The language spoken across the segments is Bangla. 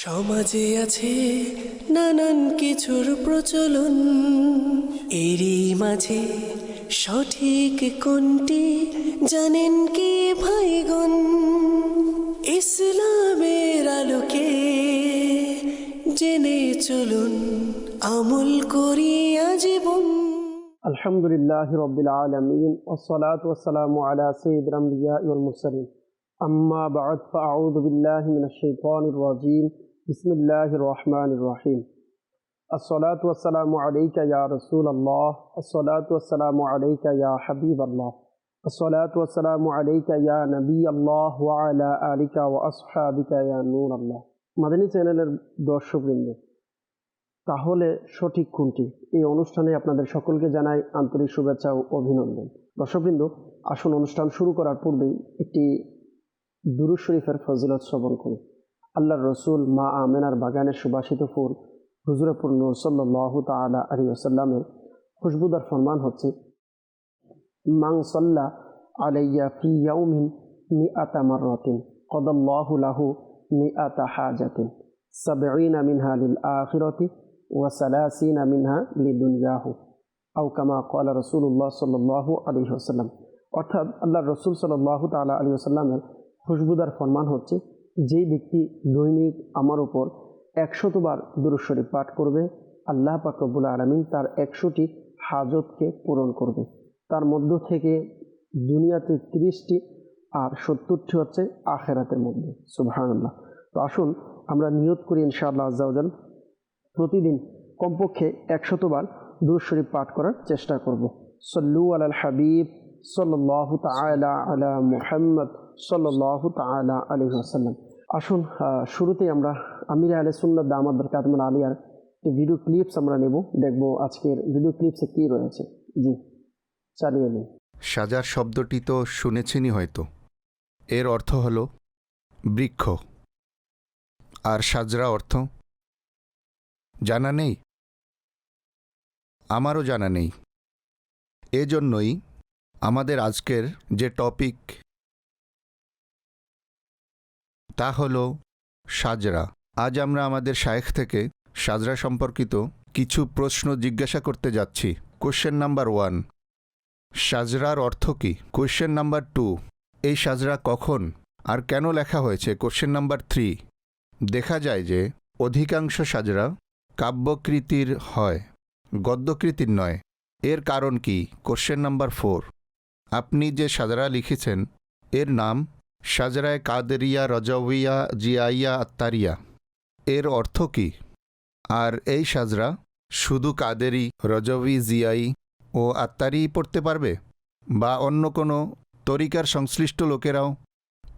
সমাজে আছে নানান কিছুর প্রচলন, এরই মাঝে সঠিক কোনটি জানেন কি ভাইগণ? ইসলামের আলোকে জেনে চলুন, আমল করি আজীবন। আলহামদুলিল্লাহি রাব্বিল আলামিন ওয়াসসালাতু ওয়াসসালামু আলা সাইয়্যিদিল আমবিয়া ওয়াল মুরসালিন আম্মা বা'দ ফাআউযু বিল্লাহি মিনাশ শাইতানির রাজীম বিসমিল্লাহির রহমানির রহিম আসসালাতু ওয়াসসালামু আলাইকা ইয়া রাসূলুল্লাহ আসসালাতু ওয়াসসালামু আলাইকা ইয়া হাবিবাল্লাহ আসসালাতু ওয়াসসালামু আলাইকা ইয়া নবিয়াল্লাহ ওয়া আলা আলিকা ওয়া আসহাবিকা ইয়া নূরাল্লাহ। মাদানী চ্যানেলের দর্শকবৃন্দ, তাহলে সঠিক কোনটি? এই অনুষ্ঠানে আপনাদের সকলকে জানাই আন্তরিক শুভেচ্ছা ও অভিনন্দন। দর্শকবৃন্দ, আসুন অনুষ্ঠান শুরু করার পূর্বেই একটি দুরূদ শরীফের ফজিলত শ্রবণ করি। আল্লাহর রসুল মা আমেনার বাগানের সুবাসিত ফুল হুজুরে নূর সাল্লাল্লাহু তাআলা আলাইহি ওয়াসাল্লামের খুশবুদার ফরমান হচ্ছে, মান সাল্লা আলাইয়া ফি ইয়াউমিন মিআতা মাররাতিন কাদাল্লাহু লাহু মিআতা হাজাতিন সাবঈনা মিনহা লিল আখিরাতি ওয়া সালাসিনা মিনহা লিদুনিয়াহু আও কামা ক্বালা রাসূলুল্লাহ সাল্লাল্লাহু আলাইহি ওয়াসাল্লাম। অর্থাৎ আল্লাহর রসুল সাল্লাল্লাহু তাআলা আলাইহি ওয়াসাল্লামের খুশবুদার ফরমান হচ্ছে, যেই ব্যক্তি দৈনিক আমার উপর 100 বার দুরূদ শরীফ পাঠ করবে, আল্লাহ পাক রব্বুল আলামিন তার 100টি হাজতকে পূরণ করবে। তার মধ্য থেকে দুনিয়াতে 30টি আর 70টি হচ্ছে আখেরাতের মধ্যে। সুবহানাল্লাহ। তো আসুন আমরা নিয়ত করি ইনশাআল্লাহ আজ্জা ওয়া জাল প্রতিদিন কমপক্ষে 100 বার দুরূদ শরীফ পাঠ করার চেষ্টা করব। সল্লু আলাল হাবিব সাল্লাল্লাহু তাআলা আলা মুহাম্মদ সাল্লাল্লাহু তাআলা আলাইহি ওয়াসাল্লাম। আসুন শুরুতেই আমরা আমির আহলে সুন্নাত দামাত বরকাতুহুল আলিয়ার ভিডিও ক্লিপস আমরা নেব, দেখব আজকের ভিডিও ক্লিপসে কি রয়েছে। জি, চালিয়ে নিন। সাজার শব্দটি তো শুনেছেনই হয়তো। এর অর্থ হল বৃক্ষ। আর সাজরা অর্থ জানা নেই? আমারও জানা নেই। এজন্যই আমাদের আজকের যে টপিক তা হল সাজরা। আজ আমরা আমাদের শায়েখ থেকে সাজরা সম্পর্কিত কিছু প্রশ্ন জিজ্ঞাসা করতে যাচ্ছি। কোশ্চেন নাম্বার 1, সাজরার অর্থ কী? কোশ্চেন নাম্বার 2, এই সাজরা কখন আর কেন লেখা হয়েছে? কোশ্চেন নাম্বার 3, দেখা যায় যে অধিকাংশ সাজরা কাব্যকৃতির হয়, গদ্যকৃতির নয়। এর কারণ কি? কোশ্চেন নাম্বার 4, আপনি যে সাজরা লিখেছেন এর নাম সাজরায় কাদেরিয়া রজউইয়া জিয়াইয়া আত্তারিয়া। এর অর্থ কী? আর এই সাজরা শুধু কাদেরি, রজউই, জিয়াই ও আত্তারি পড়তে পারবে, বা অন্য কোনো তরিকার সংশ্লিষ্ট লোকেরাও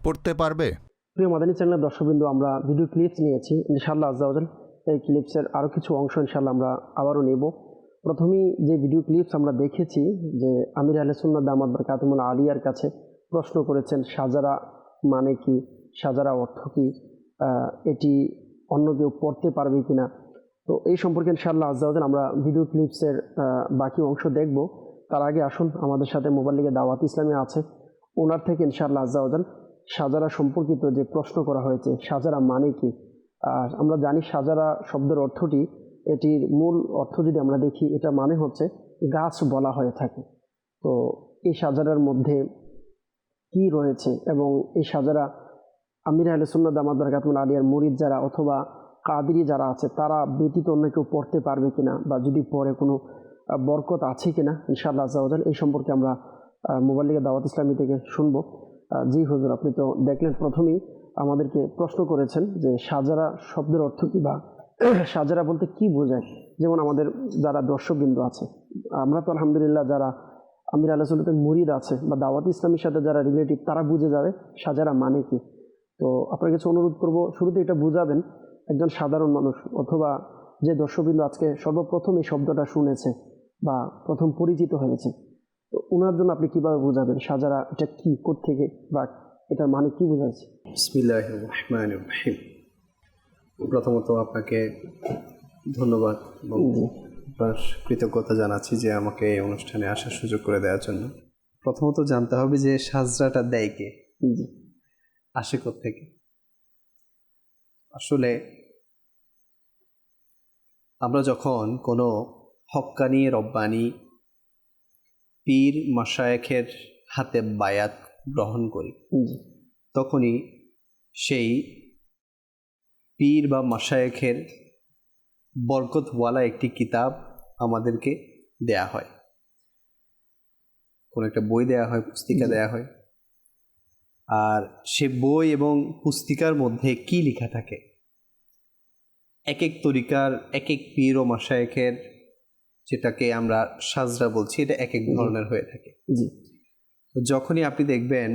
পড়তে পারবে? প্রিয় মাদানী চ্যানেলের দর্শকবৃন্দ, আমরা ভিডিও ক্লিপস নিয়েছি ইনশাআল্লাহ আজ্জা ওয়া জাল। এই ক্লিপসের আরও কিছু অংশ ইনশাআল্লাহ আমরা আবারও নেব। প্রথমেই যে ভিডিও ক্লিপস আমরা দেখেছি, যে আমির আহলে সুন্নাত দামাত বরকাতুহুল আলিয়ার কাছে প্রশ্ন করেছেন সাজারা মানে কি, সাজারা অর্থ কী, এটি অন্য কেউ পড়তে পারবে কিনা। তো এই সম্পর্কে ইনশাআল্লাহ আজ্জা ওয়া জাল আমরা ভিডিও ক্লিপসের বাকি অংশ দেখব। তার আগে আসুন, আমাদের সাথে মোবাল্লিগে দাওয়াত ইসলামী আছে, ওনার থেকে ইনশাআল্লাহ আজ্জা ওয়া জাল সাজারা সম্পর্কিত যে প্রশ্ন করা হয়েছে, সাজারা মানে কি। আর আমরা জানি সাজারা শব্দের অর্থটি, এটির মূল অর্থ যদি আমরা দেখি, এটা মানে হচ্ছে গাছ বলা হয়ে থাকে। তো এই সাজারার মধ্যে কি রয়েছে, এবং এই সাজারা আমির আহলে সুন্নাত দামাত বরকাতুহুল আলিয়ার মুরিদ যারা অথবা কাদেরি যারা আছে তারা ব্যতীত অন্য কেউ পড়তে পারবে কিনা, বা যদি পড়ে কোনো বরকত আছে কিনা, ইনশাআল্লাহ আজ্জা ওয়া জাল এই সম্পর্কে আমরা মোবাল্লিগে দাওয়াত ইসলামী থেকে শুনবো। জি হুজুর, আপনি তো দেখলেন প্রথমেই আমাদেরকে প্রশ্ন করেছেন যে সাজারা শব্দের অর্থ কী, বা সাজারা বলতে কি বোঝায়। যেমন আমাদের যারা দর্শকবৃন্দ আছে, আমরা তো আলহামদুলিল্লাহ যারা আমির আহলে সুন্নাতের মুরিদ আছে বা দাওয়াত ইসলামীর সাথে যারা রিলেটিভ, তারা বুঝে যাবে সাজারা মানে কি। তো আপনার কাছে অনুরোধ করব, শুরুতে এটা বুঝাবেন একজন সাধারণ মানুষ অথবা যে দর্শকবৃন্দ আজকে সর্বপ্রথম এই শব্দটা শুনেছে বা প্রথম পরিচিত হয়েছে, তো ওনার জন্য আপনি কিভাবে বুঝাবেন সাজারা এটা কি, কোত্থেকে, বা এটার মানে কি বোঝাচ্ছে? বিসমিল্লাহির রহমানির রহিম। প্রথমত আপনাকে ধন্যবাদ এবং কৃতজ্ঞতা জানাচ্ছি যে আমাকে এই অনুষ্ঠানে আসার সুযোগ করে দেওয়ার জন্য। প্রথমত জানতে হবে যে সাজরাটা দেয় কে, আসে কোত্থেকে। আসলে আমরা যখন কোনো হক্কানি রব্বানি পীর মাশায়েখের হাতে বায়াত গ্রহণ করি, জি তখনই সেই পীর বা মাশায়েখের বরকতওয়ালা একটি কিতাব আমাদেরকে দেয়া হয়, কোনো একটা বই দেয়া হয়, পুস্তিকা দেয়া হয়। আর সে বই এবং পুস্তিকার মধ্যে কি লেখা থাকে, এক এক তরিকার এক এক পীর ও মাশায়েখের, যেটাকে আমরা সাজরা বলছি, এটা এক এক ধরনের হয়ে থাকে। জি তো যখনই আপনি দেখবেন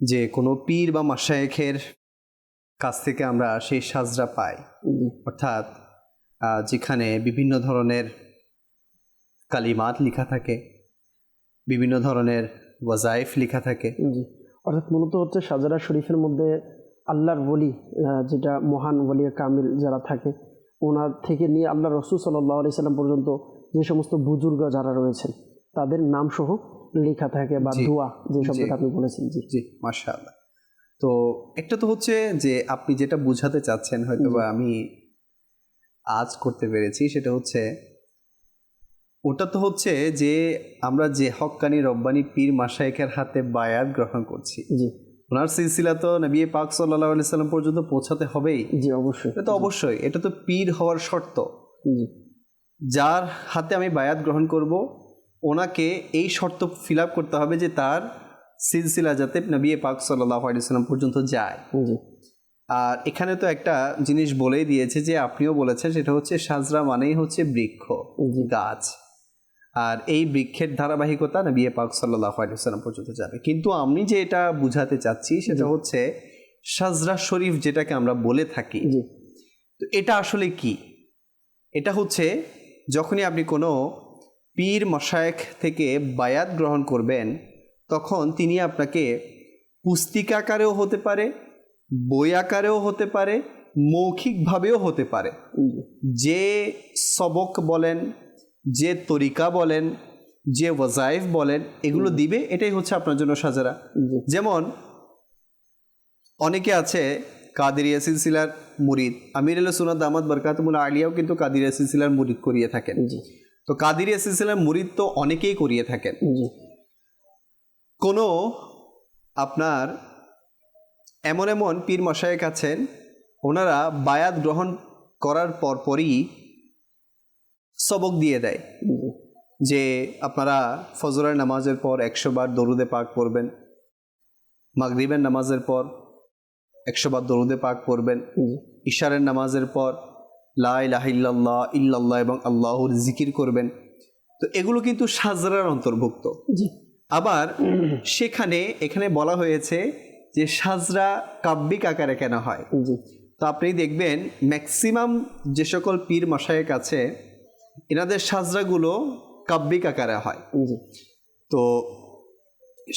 যে কোনো পীর বা মাশায়েখের কাছ থেকে আমরা সেই সাজরা পাই, জি অর্থাৎ যেখানে বিভিন্ন ধরনের কালিমাত লেখা থাকে, বিভিন্ন ধরনের ওয়াজাইফ লেখা থাকে। জি অর্থাৎ মূলত হচ্ছে সাজারা শরীফের মধ্যে আল্লাহর ওলি, যেটা মহান ওলিয়া কামিল যারা থাকে, ওনার থেকে নিয়ে আল্লাহ রসুল সাল্লাল্লাহু আলাইহি সাল্লাম পর্যন্ত যে সমস্ত বুজুর্গ যারা রয়েছেন তাদের নাম সহ লেখা থাকে, বা জি, দোয়া যে শব্দটা জি। আপনি বলেছেন। জি জি, মাশাআল্লাহ। তো একটা তো হচ্ছে যে আপনি যেটা বোঝাতে চাচ্ছেন, হয়তো বা আমি আজ করতে পেরেছি, সেটা হচ্ছে ওটা তো হচ্ছে যে আমরা যে হক্কানি রব্বানি পীর মাশায়েখের হাতে বায়াত গ্রহণ করছি, জি ওনার সিলসিলা তো নবী পাক সাল্লাল্লাহু আলাইহি সাল্লাম পর্যন্ত পৌঁছাতে হবেই। জি অবশ্যই। এটা তো অবশ্যই, এটা তো পীর হওয়ার শর্ত। জি যার হাতে আমি বায়াত গ্রহণ করব, ওনাকে এই শর্ত ফিল আপ করতে হবে যে তার সিলসিলা যাতে নবী পাক সাল্লাল্লাহু আলাইহি সাল্লাম পর্যন্ত যায়। জি আর এখানে তো একটা জিনিস বলেই দিয়েছে, যে আপনিও বলেছেন, সেটা হচ্ছে সাজরা মানেই হচ্ছে বৃক্ষ, জি গাছ। আর এই বৃক্ষের ধারাবাহিকতা নবী পাক সাল্লাল্লাহু আলাইহি সাল্লাম পর্যন্ত যাবে। কিন্তু আমি যে এটা বুঝাতে চাচ্ছি সেটা হচ্ছে সাজরা শরীফ, যেটাকে আমরা বলে থাকি, জি তো এটা আসলে কি? এটা হচ্ছে যখনই আপনি কোনো পীর মাশায়েখ থেকে বায়াত গ্রহণ করবেন, তখন তিনি আপনাকে পুস্তিকা আকারেও হতে পারে, বই আকারেও হতে পারে, মৌখিকভাবেও হতে পারে। জি যে সবক বলেন, যে তরিকা বলেন, যে ওয়াজাইফ বলেন, এগুলো দিবে, এটাই হচ্ছে আপনার জন্য সাজারা। জি যেমন অনেকে আছে কাদেরিয়া সিলসিলার মুরিদ, আমির আল সুন্নাত দামাত বরকাতুল আলিয়াও কিন্তু কাদেরিয়া সিলসিলার মুরিদ করিয়ে থাকেন। জি তো কাদেরিয়া সিলসিলার মুরিদ তো অনেকেই করিয়ে থাকেন। জি কোনো আপনার এমন এমন পীর মশায়েক আছেন, ওনারা বায়াত গ্রহণ করার পরপরই সবক দিয়ে দেয় যে আপনারা ফজরের নামাজের পর 100 বার দরুদে পাক পড়বেন, মাগরিবের নামাজের পর 100 বার দরুদে পাক পড়বেন, ইশারের নামাজের পর লা ইলাহা ইল্লাল্লাহ ইল্লাল্লাহ এবং আল্লাহর জিকির করবেন। তো এগুলো কিন্তু সাজরার অন্তর্ভুক্ত। জি আবার এখানে বলা হয়েছে যে সাজরা কাব্যিক আকারে কেন হয়। জি তো আপনি দেখবেন ম্যাক্সিমাম যে সকল পীর মাশায়েক আছে, এনাদের সাজরাগুলো কাব্যিক আকারে হয়। জি তো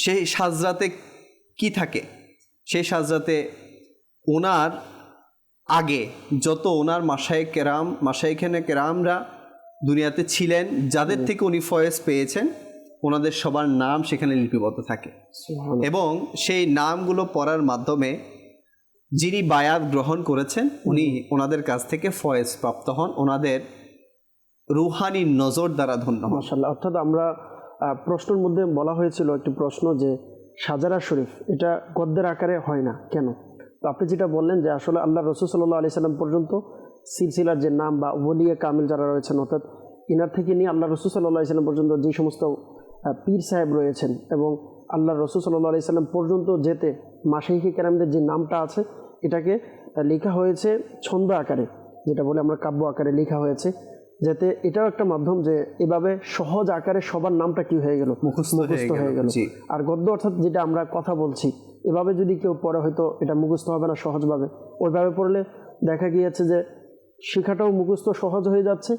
সেই সাজরাতে কি থাকে? সেই সাজরাতে ওনার আগে যত ওনার মাশায়েখেনে কেরামরা দুনিয়াতে ছিলেন, যাদের থেকে উনি ফয়েজ পেয়েছেন, ওনাদের সবার নাম সেখানে লিপিবদ্ধ থাকে। এবং সেই নামগুলো পড়ার মাধ্যমে যিনি বায়াত গ্রহণ করেছেন, উনি ওনাদের কাছ থেকে ফয়েজ প্রাপ্ত হন, ওনাদের রুহানি নজর দ্বারা ধন্য হন। মাশাআল্লাহ। অর্থাৎ আমরা প্রশ্নের মধ্যে বলা হয়েছিল একটি প্রশ্ন, যে সাজারা শরীফ এটা গদ্যের আকারে হয় না কেন? তো আপনি যেটা বললেন যে আসলে আল্লাহ রসুল সাল্লাল্লাহু আলাইহি সাল্লাম পর্যন্ত সিলসিলার যে নাম বা ওলিয়া কামিল যারা রয়েছেন, অর্থাৎ ইনার থেকে নিয়ে আল্লাহ রসুল সাল্লাল্লাহু আলাইহি সাল্লাম পর্যন্ত যে সমস্ত পীর সাহেব রয়েছেন, এবং আল্লাহ রসুল সাল্লাল্লাহু আলাইহি সাল্লাম পর্যন্ত যেতে মাশাইখে কেরামদের যে নামটা আছে, এটাকে লেখা হয়েছে ছন্দ আকারে, যেটা বলে আমরা কাব্য আকারে লেখা হয়েছে, যাতে এটাও একটা মাধ্যম যে এভাবে সহজ আকারে সবার নামটা কি হয়ে গেল, মুখস্থ হয়ে গেল। জি। আর গদ্য অর্থাৎ যেটা আমরা কথা বলছি, এভাবে যদি কেউ পড়ে হয়তো এটা মুখস্থ হবে না সহজভাবে। ওইভাবে পড়লে দেখা গিয়েছে যে শেখাটাও মুখস্থ সহজ হয়ে যাচ্ছে,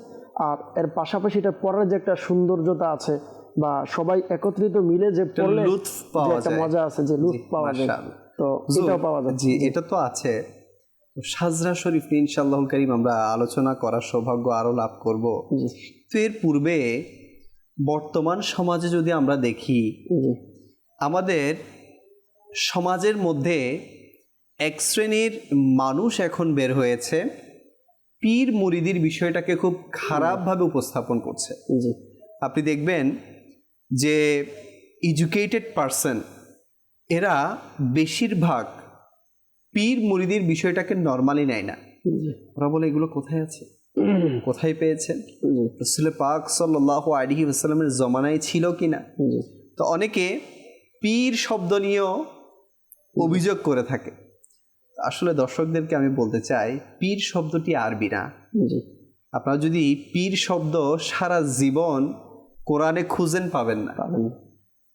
আর এর পাশাপাশি এটা পড়ার যে একটা সৌন্দর্যতা আছে, বা সবাই একত্রিত মিলে যে পড়লে লুৎফ পাওয়া যে একটা যায়, মজা আছে, যে লুৎফ পাওয়া যায়, মাশাআল্লাহ। তো এটাও পাওয়া যায়। জি, এটা তো আছে। তো সাজরা শরীফ ইনশাআল্লাহুল কারীম আমরা আলোচনা করার সৌভাগ্য আরো লাভ করব। জি তো এর পূর্বে বর্তমান সমাজে যদি আমরা দেখি, জি আমাদের সমাজের মধ্যে এক শ্রেণীর মানুষ এখন বের হয়েছে, পীর মুরিদির বিষয়টাকে খুব খারাপভাবে উপস্থাপন করছে। জি আপনি দেখবেন যে এডুকেটেড পারসন এরা বেশিরভাগ পীর মুরিদির বিষয়টাকে নর্মালি নেয় না। জি ওরা বলে এগুলো কোথায় আছে, কোথায় পেয়েছেন, জি রাসূল পাক সাল্লাল্লাহু আলাইহি ওয়াসাল্লামের জমানায় ছিল কিনা। জি তো অনেকে পীর শব্দ নিয়েও অভিযোগ করে থাকে। আসলে দর্শকদেরকে আমি বলতে চাই, পীর শব্দটি আরবি না। জি আপনারা যদি পীর শব্দ সারা জীবন কোরআনে খুঁজেন পাবেন না। পাবেন।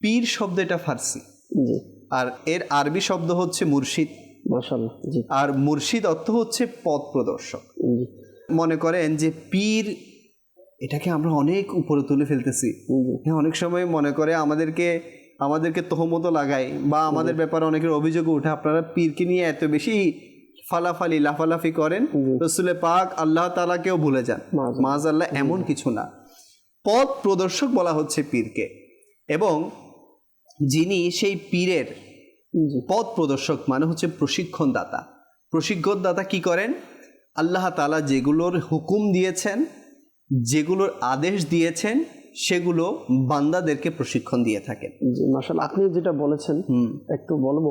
পীর শব্দ এটা ফার্সি, জি আর এর আরবি শব্দ হচ্ছে মুর্শিদ, মাশাআল্লাহ। জি আর মুর্শিদ অর্থ হচ্ছে পথ প্রদর্শক। জি মনে করেন যে পীর এটাকে আমরা অনেক উপরে তুলে ফেলতেছি। জি হ্যাঁ, অনেক সময় মনে করে আমাদেরকে তহমত লাগায় বা আমাদের ব্যাপারে অনেকের অভিযোগ উঠে, আপনারা পীরকে নিয়ে এত বেশি ফালাফালি লাফালাফি করেন, রাসূল পাক আল্লাহ তাআলাকেও ভুলে যান। মাআযাল্লাহ, এমন কিছু না। পথ প্রদর্শক বলা হচ্ছে পীরকে, এবং যিনি সেই পীরের জি পথ প্রদর্শক মানে হচ্ছে প্রশিক্ষণ দাতা। প্রশিক্ষণ দাতা কি করেন? আল্লাহ তাআলা যেগুলোর হুকুম দিয়েছেন, যেগুলোর আদেশ দিয়েছেন, সেগুলো বান্দাদেরকে প্রশিক্ষণ দিয়ে থাকেন। জি মাশাআল্লাহ। আপনি যেটা বলেছেন একটু বলবো,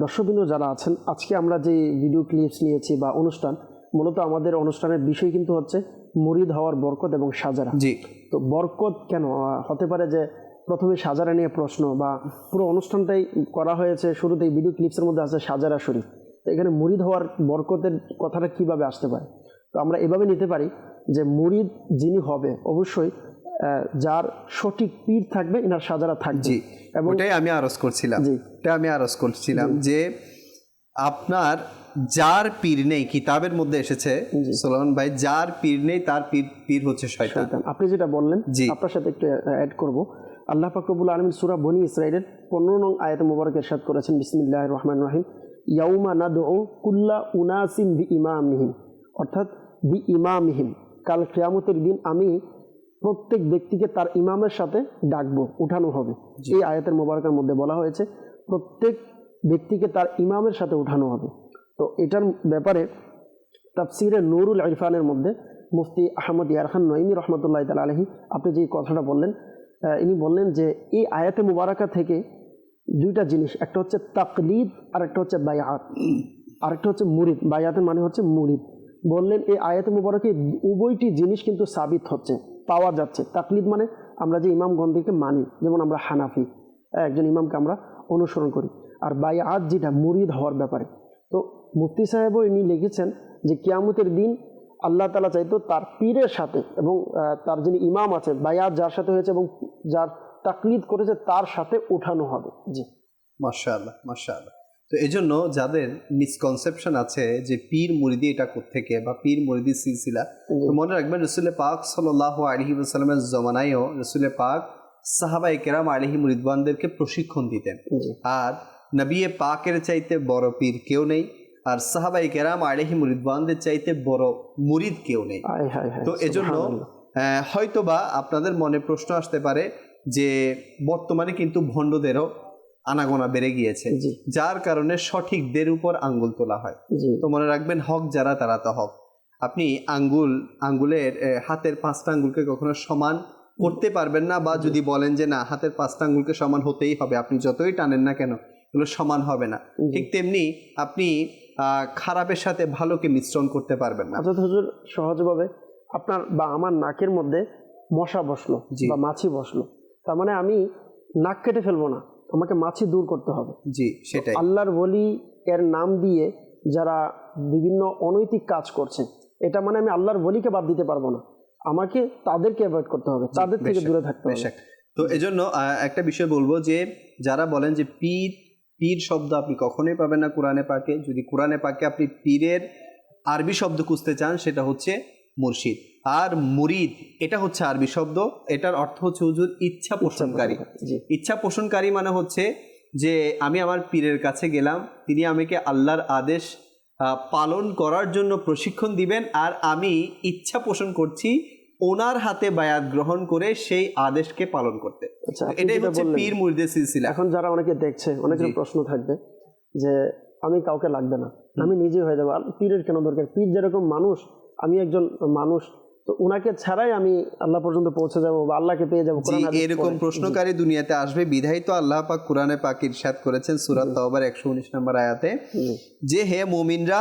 দর্শকবৃন্দ যারা আছেন, আজকে আমরা যে ভিডিও ক্লিপস নিয়েছি বা অনুষ্ঠান, মূলত আমাদের অনুষ্ঠানের বিষয় কিন্তু হচ্ছে মুরিদ হওয়ার বরকত এবং সাজারা। জি, তো বরকত কেন হতে পারে যে প্রথমে সাজারা নিয়ে প্রশ্ন, বা পুরো অনুষ্ঠানটাই করা হয়েছে শুরুতেই ভিডিও ক্লিপসের মধ্যে আছে সাজারা শরীফ। তো এখানে মুরিদ হওয়ার বরকতের কথাটা কিভাবে আসতে পারে? তো আমরা এভাবে নিতে পারি যে মুরিদ যিনি হবে অবশ্যই যার সঠিক পীর থাকবে, ইনার সাজারা থাকবে। জি, এবং ওটাই আমি আরজ করছিলাম। জি। যে আপনার যার পীর নেই, কিতাবের মধ্যে এসেছে সুলাইমান ভাই, যার পীর নেই তার পীর হচ্ছে শয়তান। আপনি যেটা বললেন, জি। আপনার সাথে একটু অ্যাড করব। আল্লাহ পাক রব্বুল আলামিন সূরা বনী ইসরাঈলের 15 নং আয়াতে মুবারকে ইরশাদ করেছেন, বিসমিল্লাহির রহমানির রহিম, ইয়াউমা নাদউ কুল্লা উনাসিম বিইমামিহিম, অর্থাৎ বিইমামিহিম, কাল কিয়ামতের দিন আমি প্রত্যেক ব্যক্তিকে তার ইমামের সাথে ডাকবো, উঠানো হবে। এই আয়াতের মুবারকের মধ্যে বলা হয়েছে প্রত্যেক ব্যক্তিকে তার ইমামের সাথে উঠানো হবে। তো এটার ব্যাপারে তাফসিরে নুরুল ইরফানের মধ্যে মুফতি আহমদ ইয়ার খান নঈমী রহমতুল্লাহ তাআলা আলাইহি আপনি যে কথাটা বললেন, ইনি বললেন যে এই আয়াতে মুবারাকা থেকে দুইটা জিনিস, একটা হচ্ছে তাকলিদ আর একটা হচ্ছে বায়াত, আরেকটা হচ্ছে মুরিদ। বায়াতের মানে হচ্ছে মুরিদ। বললেন এই আয়াতে মুবারাকে উভয়টি জিনিস কিন্তু সাবিত হচ্ছে, পাওয়া যাচ্ছে। তাকলিদ মানে আমরা যে ইমামগণদেরকে মানি, যেমন আমরা হানাফি, একজন ইমামকে আমরা অনুসরণ করি। আর বায়াত যেটা মুরিদ হওয়ার ব্যাপারে, তো মুফতি সাহেবও ইনি লিখেছেন যে কিয়ামতের দিন আল্লাহ তাআলা চাইতো তার পীরের সাথে এবং তার যিনি ইমাম আছে, বায়াত যার সাথে হয়েছে এবং যার তাকলিদ করেছে তার সাথে উঠানো হবে। জি, মাশাআল্লাহ, মাশাআল্লাহ। তো এজন্য যাদের মিসকনসেপশন আছে যে পীর মুরিদি এটা কোত্থেকে বা পীর মুরিদি সিলসিলা, তো মনে রাখবেন রাসূল পাক সাল্লাল্লাহু আলাইহি ওয়াসাল্লামের জমানায়ও রাসূল পাক সাহাবায়ে কেরাম আলাইহিম রিদওয়ানদেরকে প্রশিক্ষণ দিতেন। আর নবী পাকের চাইতে বড় পীর কেউ নেই, আর সাহাবায়ে কেরাম আলাইহিম রিদওয়ানদের চাইতে বড় মুরিদ কেউ নেই। তো এজন্য হয়তোবা আপনাদের মনে প্রশ্ন আসতে পারে যে বর্তমানে কিন্তু ভণ্ডদেরও আনাগোনা বেড়ে গিয়েছে, যার কারণে সঠিকদের উপর আঙ্গুল তোলা হয়। তো মনে রাখবেন, হক যারা তারা তো হক। আপনি আঙ্গুলের হাতের 5টা আঙ্গুলকে কখনো সমান করতে পারবেন না, বা যদি বলেন যে না হাতের 5টা আঙ্গুলকে সমান হতেই হবে, আপনি যতই টানেন না কেন এগুলো সমান হবে না। ঠিক তেমনি আপনি খারাপের সাথে ভালোকে মিশ্রণ করতে পারবেন না। অর্থাৎ হুজুর সহজভাবে আপনার বা আমার নাকের মধ্যে মশা বসলো বা মাছি বসলো, তার মানে আমি নাক কেটে ফেলবো না, আমাকে মাছি দূর করতে হবে। জি, সেটাই। আল্লাহর ওলি এর নাম দিয়ে যারা বিভিন্ন অনৈতিক কাজ করছে, এটা মানে আমি আল্লাহর ওলিকে বাদ দিতে পারবো না, আমাকে তাদেরকে অ্যাভয়েড করতে হবে, তাদের থেকে দূরে থাকতে হবে। তো এজন্য একটা বিষয় বলবো যে যারা বলেন যে পীর শব্দ আপনি কখনোই পাবেন না কোরআনে পাকে। যদি কোরআনে পাকে আপনি পীরের আরবি শব্দ খুঁজতে চান, সেটা হচ্ছে মুর্শিদ। আর মুরিদ এটা হচ্ছে আরবি শব্দ, এটার অর্থ হচ্ছে হুজুর ইচ্ছা পোষণকারী। ইচ্ছা পোষণকারী মানে হচ্ছে যে আমি আমার পীরের কাছে গেলাম, তিনি আমাকে আল্লাহর আদেশ পালন করার জন্য প্রশিক্ষণ দিবেন, আর আমি ইচ্ছা পোষণ করছি ওনার হাতে বায়াত গ্রহণ করে সেই আদেশকে পালন করতে। এটাই হচ্ছে পীর মুরিদের সিলসিলা। এখন যারা অনেকে দেখছে, অনেকের প্রশ্ন থাকবে যে আমি কাউকে লাগবে না, আমি নিজে হয়ে যাবো, পীরের কেন দরকার? পীর যেরকম মানুষ, আমি একজন মানুষ, তো উনাকে ছাড়াই আমি আল্লাহ পর্যন্ত পৌঁছে যাব বা আল্লাহকে পেয়ে যাবো। জি, এরকম প্রশ্নকারী দুনিয়াতে আসবে বিধাই তো আল্লাহ পাক কোরআনে পাক ইরশাদ করেছেন সূরা তাওবার 119 নম্বর আয়াতে যে হে মুমিনরা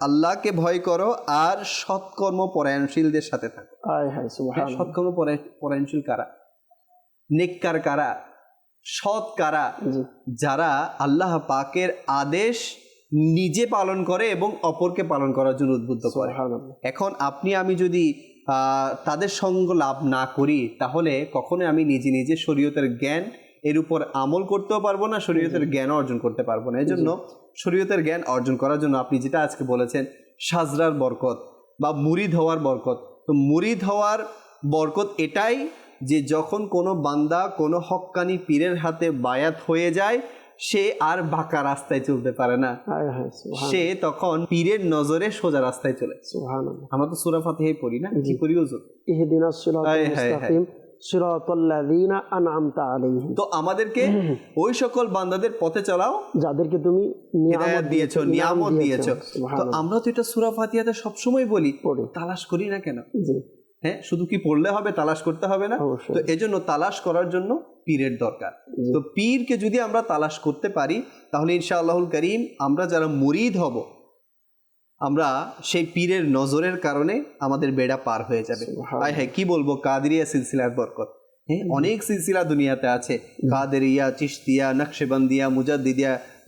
আল্লাহকে ভয় করো আর সৎকর্ম পরায়ণশীলদের সাথে থাকো। সৎকর্ম পরায়ণশীল কারা? নেককার কারা? সৎ কারা? যারা আল্লাহ পাকের আদেশ নিজে পালন করে এবং অপরকে পালন করার জন্য উদ্বুদ্ধ করে। এখন আপনি আমি যদি তাদের সঙ্গ লাভ না করি তাহলে কখনোই আমি নিজে নিজে শরীয়তের জ্ঞান এর উপর আমল করতেও পারবো না, শরীয়তের জ্ঞান অর্জন করতে পারবো না। এই জন্য শরীয়তের জ্ঞান অর্জন করার জন্য আপনি যেটা আজকে বলেছেন সাজরার বরকত বা মুরিদ হওয়ার বরকত, তো মুরিদ হওয়ার বরকত এটাই যে যখন কোনো বান্দা কোনো হক্কানি পীরের হাতে বায়াত হয়ে যায় সে আর বাঁকা রাস্তায় চলতে পারে না, সে তখন পীরের নজরে সোজা রাস্তায় চলে। আমরা তো সূরা ফাতিহাই পড়ি না, কি করি হুজুর? ইহদিনাস সিরাতাল মুস্তাকিম সিরাতাল্লাযীনা আন'আমতা আলাইহিম। তো আমাদেরকে ওই সকল বান্দাদের পথে চলাও যাদেরকে তুমি হিদায়াত দিয়েছো, নিয়ামত দিয়েছো। তো আমরা তো এটা সূরা ফাতিহাতে সবসময় বলি, তালাশ করি না কেন? হ্যাঁ, শুধু কি পড়লে হবে, তালাশ করতে হবে না? তো এজন্য তালাশ করার জন্য পীরের দরকার। তো পীরকে যদি আমরা তালাশ করতে পারি তাহলে ইনশাআল্লাহুল কারীম আমরা যারা মুরিদ হব আমরা সেই পীরের নজরের কারণে আমাদের বেড়া পার হয়ে যাবে। হ্যাঁ, কি বলবো, কাদেরিয়া সিলসিলার বরকত। হ্যাঁ, অনেক সিলসিলা দুনিয়াতে আছে, কাদেরিয়া, চিশতিয়া, নকশবন্দিয়া,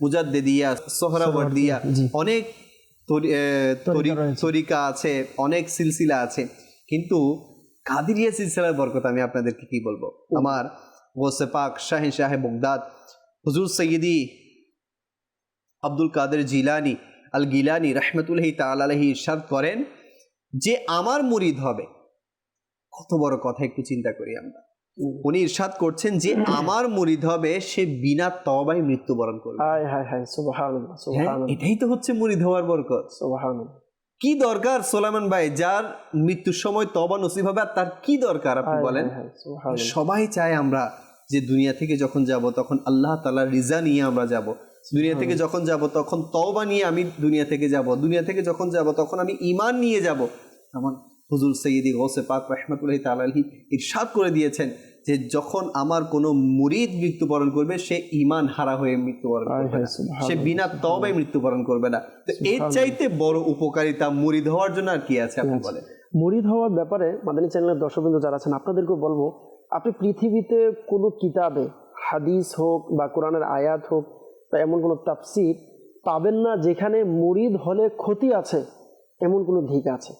মুজাদ্দিদিয়া, সোহরাওয়ার্দিয়া, অনেক তরিকা আছে, অনেক সিলসিলা আছে, কিন্তু কাদেরিয়া সিলসিলার বরকত আমি আপনাদেরকে কি বলবো। আমার গোসে পাক শাহ বগদাদ হুজুর সৈয়দি আব্দুল কাদের জিলানী আল গিলানী রহমতুল্লাহি তাআলা আলাইহি ইরশাদ করেন যে আমার মুরিদ হবে, কত বড় কথা, একটু চিন্তা করি আমরা। উনি ইরশাদ করছেন যে আমার মুরিদ হবে সে বিনা তওবায় মৃত্যুবরণ করবে। সুবহানাল্লাহ, সুবহানাল্লাহ, এটাই তো হচ্ছে মুরিদ হওয়ার বরকত। সুবহানাল্লাহ। কি দরকার সোলাইমান ভাই, যার মৃত্যুর সময় তওবা নসিব হবে, আর তার কি দরকার আপনি বলেন? সবাই চায় আমরা যে দুনিয়া থেকে যখন যাব তখন আল্লাহ তাআলার রিজা নিয়ে আমরা যাব, দুনিয়া থেকে যখন যাব তখন তওবা নিয়ে আমি দুনিয়া থেকে যাব, দুনিয়া থেকে যখন যাব তখন আমি ঈমান নিয়ে যাব। আমার হুজুর সৈয়দি গৌসে পাক রাহমাতুল্লাহি তাআলা আলাইহি ইরশাদ করে দিয়েছেন যে যখন আমার কোনো মুরিদ মৃত্যুবরণ করবে সে ঈমান হারা হয়ে মৃত্যুবরণ করবে না, সে বিনা তওবায় মৃত্যুবরণ করবে না। তো এর চাইতে বড় উপকারিতা মুরিদ হওয়ার জন্য আর কি আছে আপনি বলেন? মুরিদ হওয়ার ব্যাপারে মাদানী চ্যানেলের দর্শকবৃন্দ যারা আছেন আপনাদেরকে বলবো, আপনি পৃথিবীতে কোনো কিতাবে হাদিস হোক বা কোরআনের আয়াত হোক বা এমন কোনো তাফসীর পাবেন না যেখানে মুরিদ হলে ক্ষতি আছে এমন কোনো দিক আছে।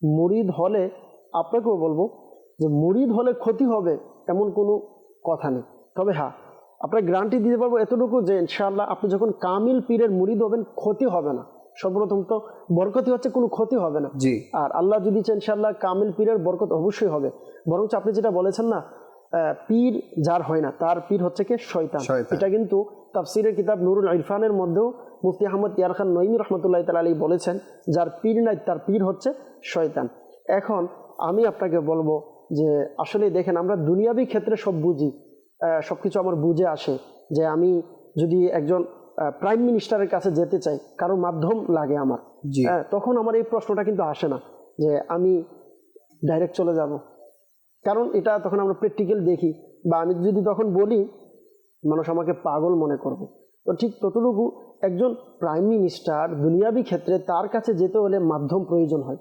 মুরিদ হলে, আপনাকেও বলবো যে মুরিদ হলে ক্ষতি হবে এমন কোনো কথা নেই। তবে হ্যাঁ, আপনার গ্যারান্টি দিতে পারবো এতটুকু যে ইনশাআল্লাহ আপনি যখন কামিল পীরের মুরিদ হবেন ক্ষতি হবে না। সর্বপ্রথম তো বরকতই হচ্ছে, কোনো ক্ষতি হবে না। আর আল্লাহ যদি চান ইনশাআল্লাহ কামিল পীরের বরকত অবশ্যই হবে। বরঞ্চ আপনি যেটা বলেছেন না, পীর যার হয় না তার পীর হচ্ছে কি শয়তান। এটা কিন্তু তাফসীরের কিতাব নুরুল ইরফানের মধ্যেও মুফতি আহমদ ইয়ার খান নঈমী রাহমাতুল্লাহি তাআলা আলাইহি বলেছেন যার পীর নাই তার পীর হচ্ছে শয়তান। এখন আমি আপনাকে বলবো যে আসলে দেখেন, আমরা দুনিয়াবি ক্ষেত্রে সব বুঝি, সব কিছু আমার বুঝে আসে যে আমি যদি একজন প্রাইম মিনিস্টারের কাছে যেতে চাই, কারো মাধ্যম লাগে আমার, তখন আমার এই প্রশ্নটা কিন্তু আসে না যে আমি ডাইরেক্ট চলে যাব, কারণ এটা তখন আমরা প্র্যাকটিক্যাল দেখি, বা আমি যদি তখন বলি মানুষ আমাকে পাগল মনে করবে। তো ঠিক ততটুকু একজন প্রাইম মিনিস্টার দুনিয়াবি ক্ষেত্রে তার কাছে যেতে হলে মাধ্যম প্রয়োজন হয়।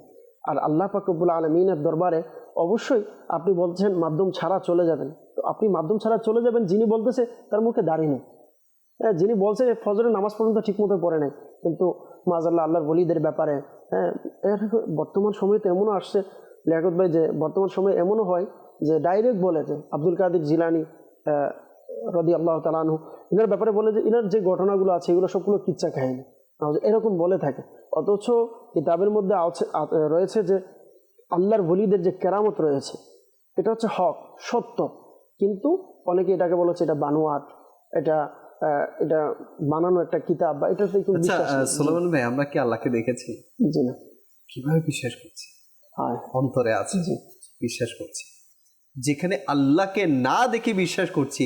আর আল্লাহ পাক রব্বুল আলামিনের দরবারে অবশ্যই আপনি বলছেন মাধ্যম ছাড়া চলে যাবেন, তো আপনি মাধ্যম ছাড়া চলে যাবেন যিনি বলতেছে তার মুখে দাড়ি নেই, যিনি বলছে ফজরের নামাজ পর্যন্ত ঠিক মতো পড়ে নেয়, কিন্তু মাযাল্লাহ আল্লাহর ওলিদের ব্যাপারে বর্তমান সময় তো এমনও আসছে লিয়াকত ভাই, যে বর্তমান সময়ে এমনও হয় যে ডাইরেক্ট বলে যে আব্দুল কাদের জিলানী রাদিয়াল্লাহু তাআলা আনহু এনার ব্যাপারে বলে যে এনার যে ঘটনাগুলো আছে এগুলো সবগুলো কিচ্ছা কাহিনী, এরকম বলে থাকে। অথচ কিতাবের মধ্যে রয়েছে যে আল্লাহর ওলিদের যে কেরামত রয়েছে এটা হচ্ছে হক, সত্য, কিন্তু অনেকে এটাকে বলেছে এটা বানোয়াট, এটা বানানো একটা কিতাব, বা এটা সুলাইমান ভাই, আমরা কি আল্লাহকে দেখেছি? জি না। কিভাবে বিশ্বাস করছি? অন্তরে আছে, বিশ্বাস করছি। যেখানে আল্লাহকে না দেখে বিশ্বাস করছি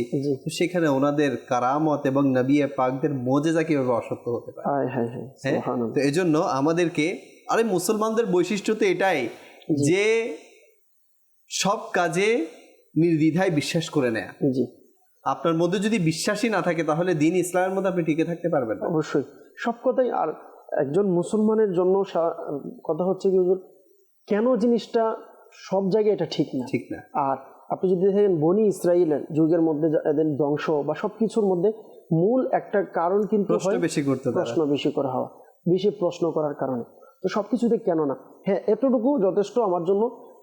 সেখানে ওনাদের কারামত এবং নবী পাকদের মুজিজা কিভাবে অসত্য হতে পারে? তো এজন্য আমাদেরকে আরে মুসলমানদের বৈশিষ্ট্য তো এটাই যে সব কাজে নির্দ্বিধায় বিশ্বাস করে নেয়া। জি, আপনার মধ্যে যদি বিশ্বাসই না থাকে তাহলে দিন ইসলামের মধ্যে আপনি টিকে থাকতে পারবেন না। অবশ্যই সব কথাই। আর একজন মুসলমানের জন্য কথা হচ্ছে কি হুজুর, কেন জিনিসটা সব জায়গায় এটা ঠিক না। ঠিক না। আর আপনি যদি দেখেন বনি ইসরাইলের যুগের মধ্যে এদের ধ্বংস বা সবকিছুর মধ্যে মূল একটা কারণ কিন্তু প্রশ্ন বেশি করতে, প্রশ্ন বেশি করা হওয়া, বেশি প্রশ্ন করার কারণে। তো সবকিছুতে কেন না, হ্যাঁ এতটুকু যথেষ্ট আমার জন্য,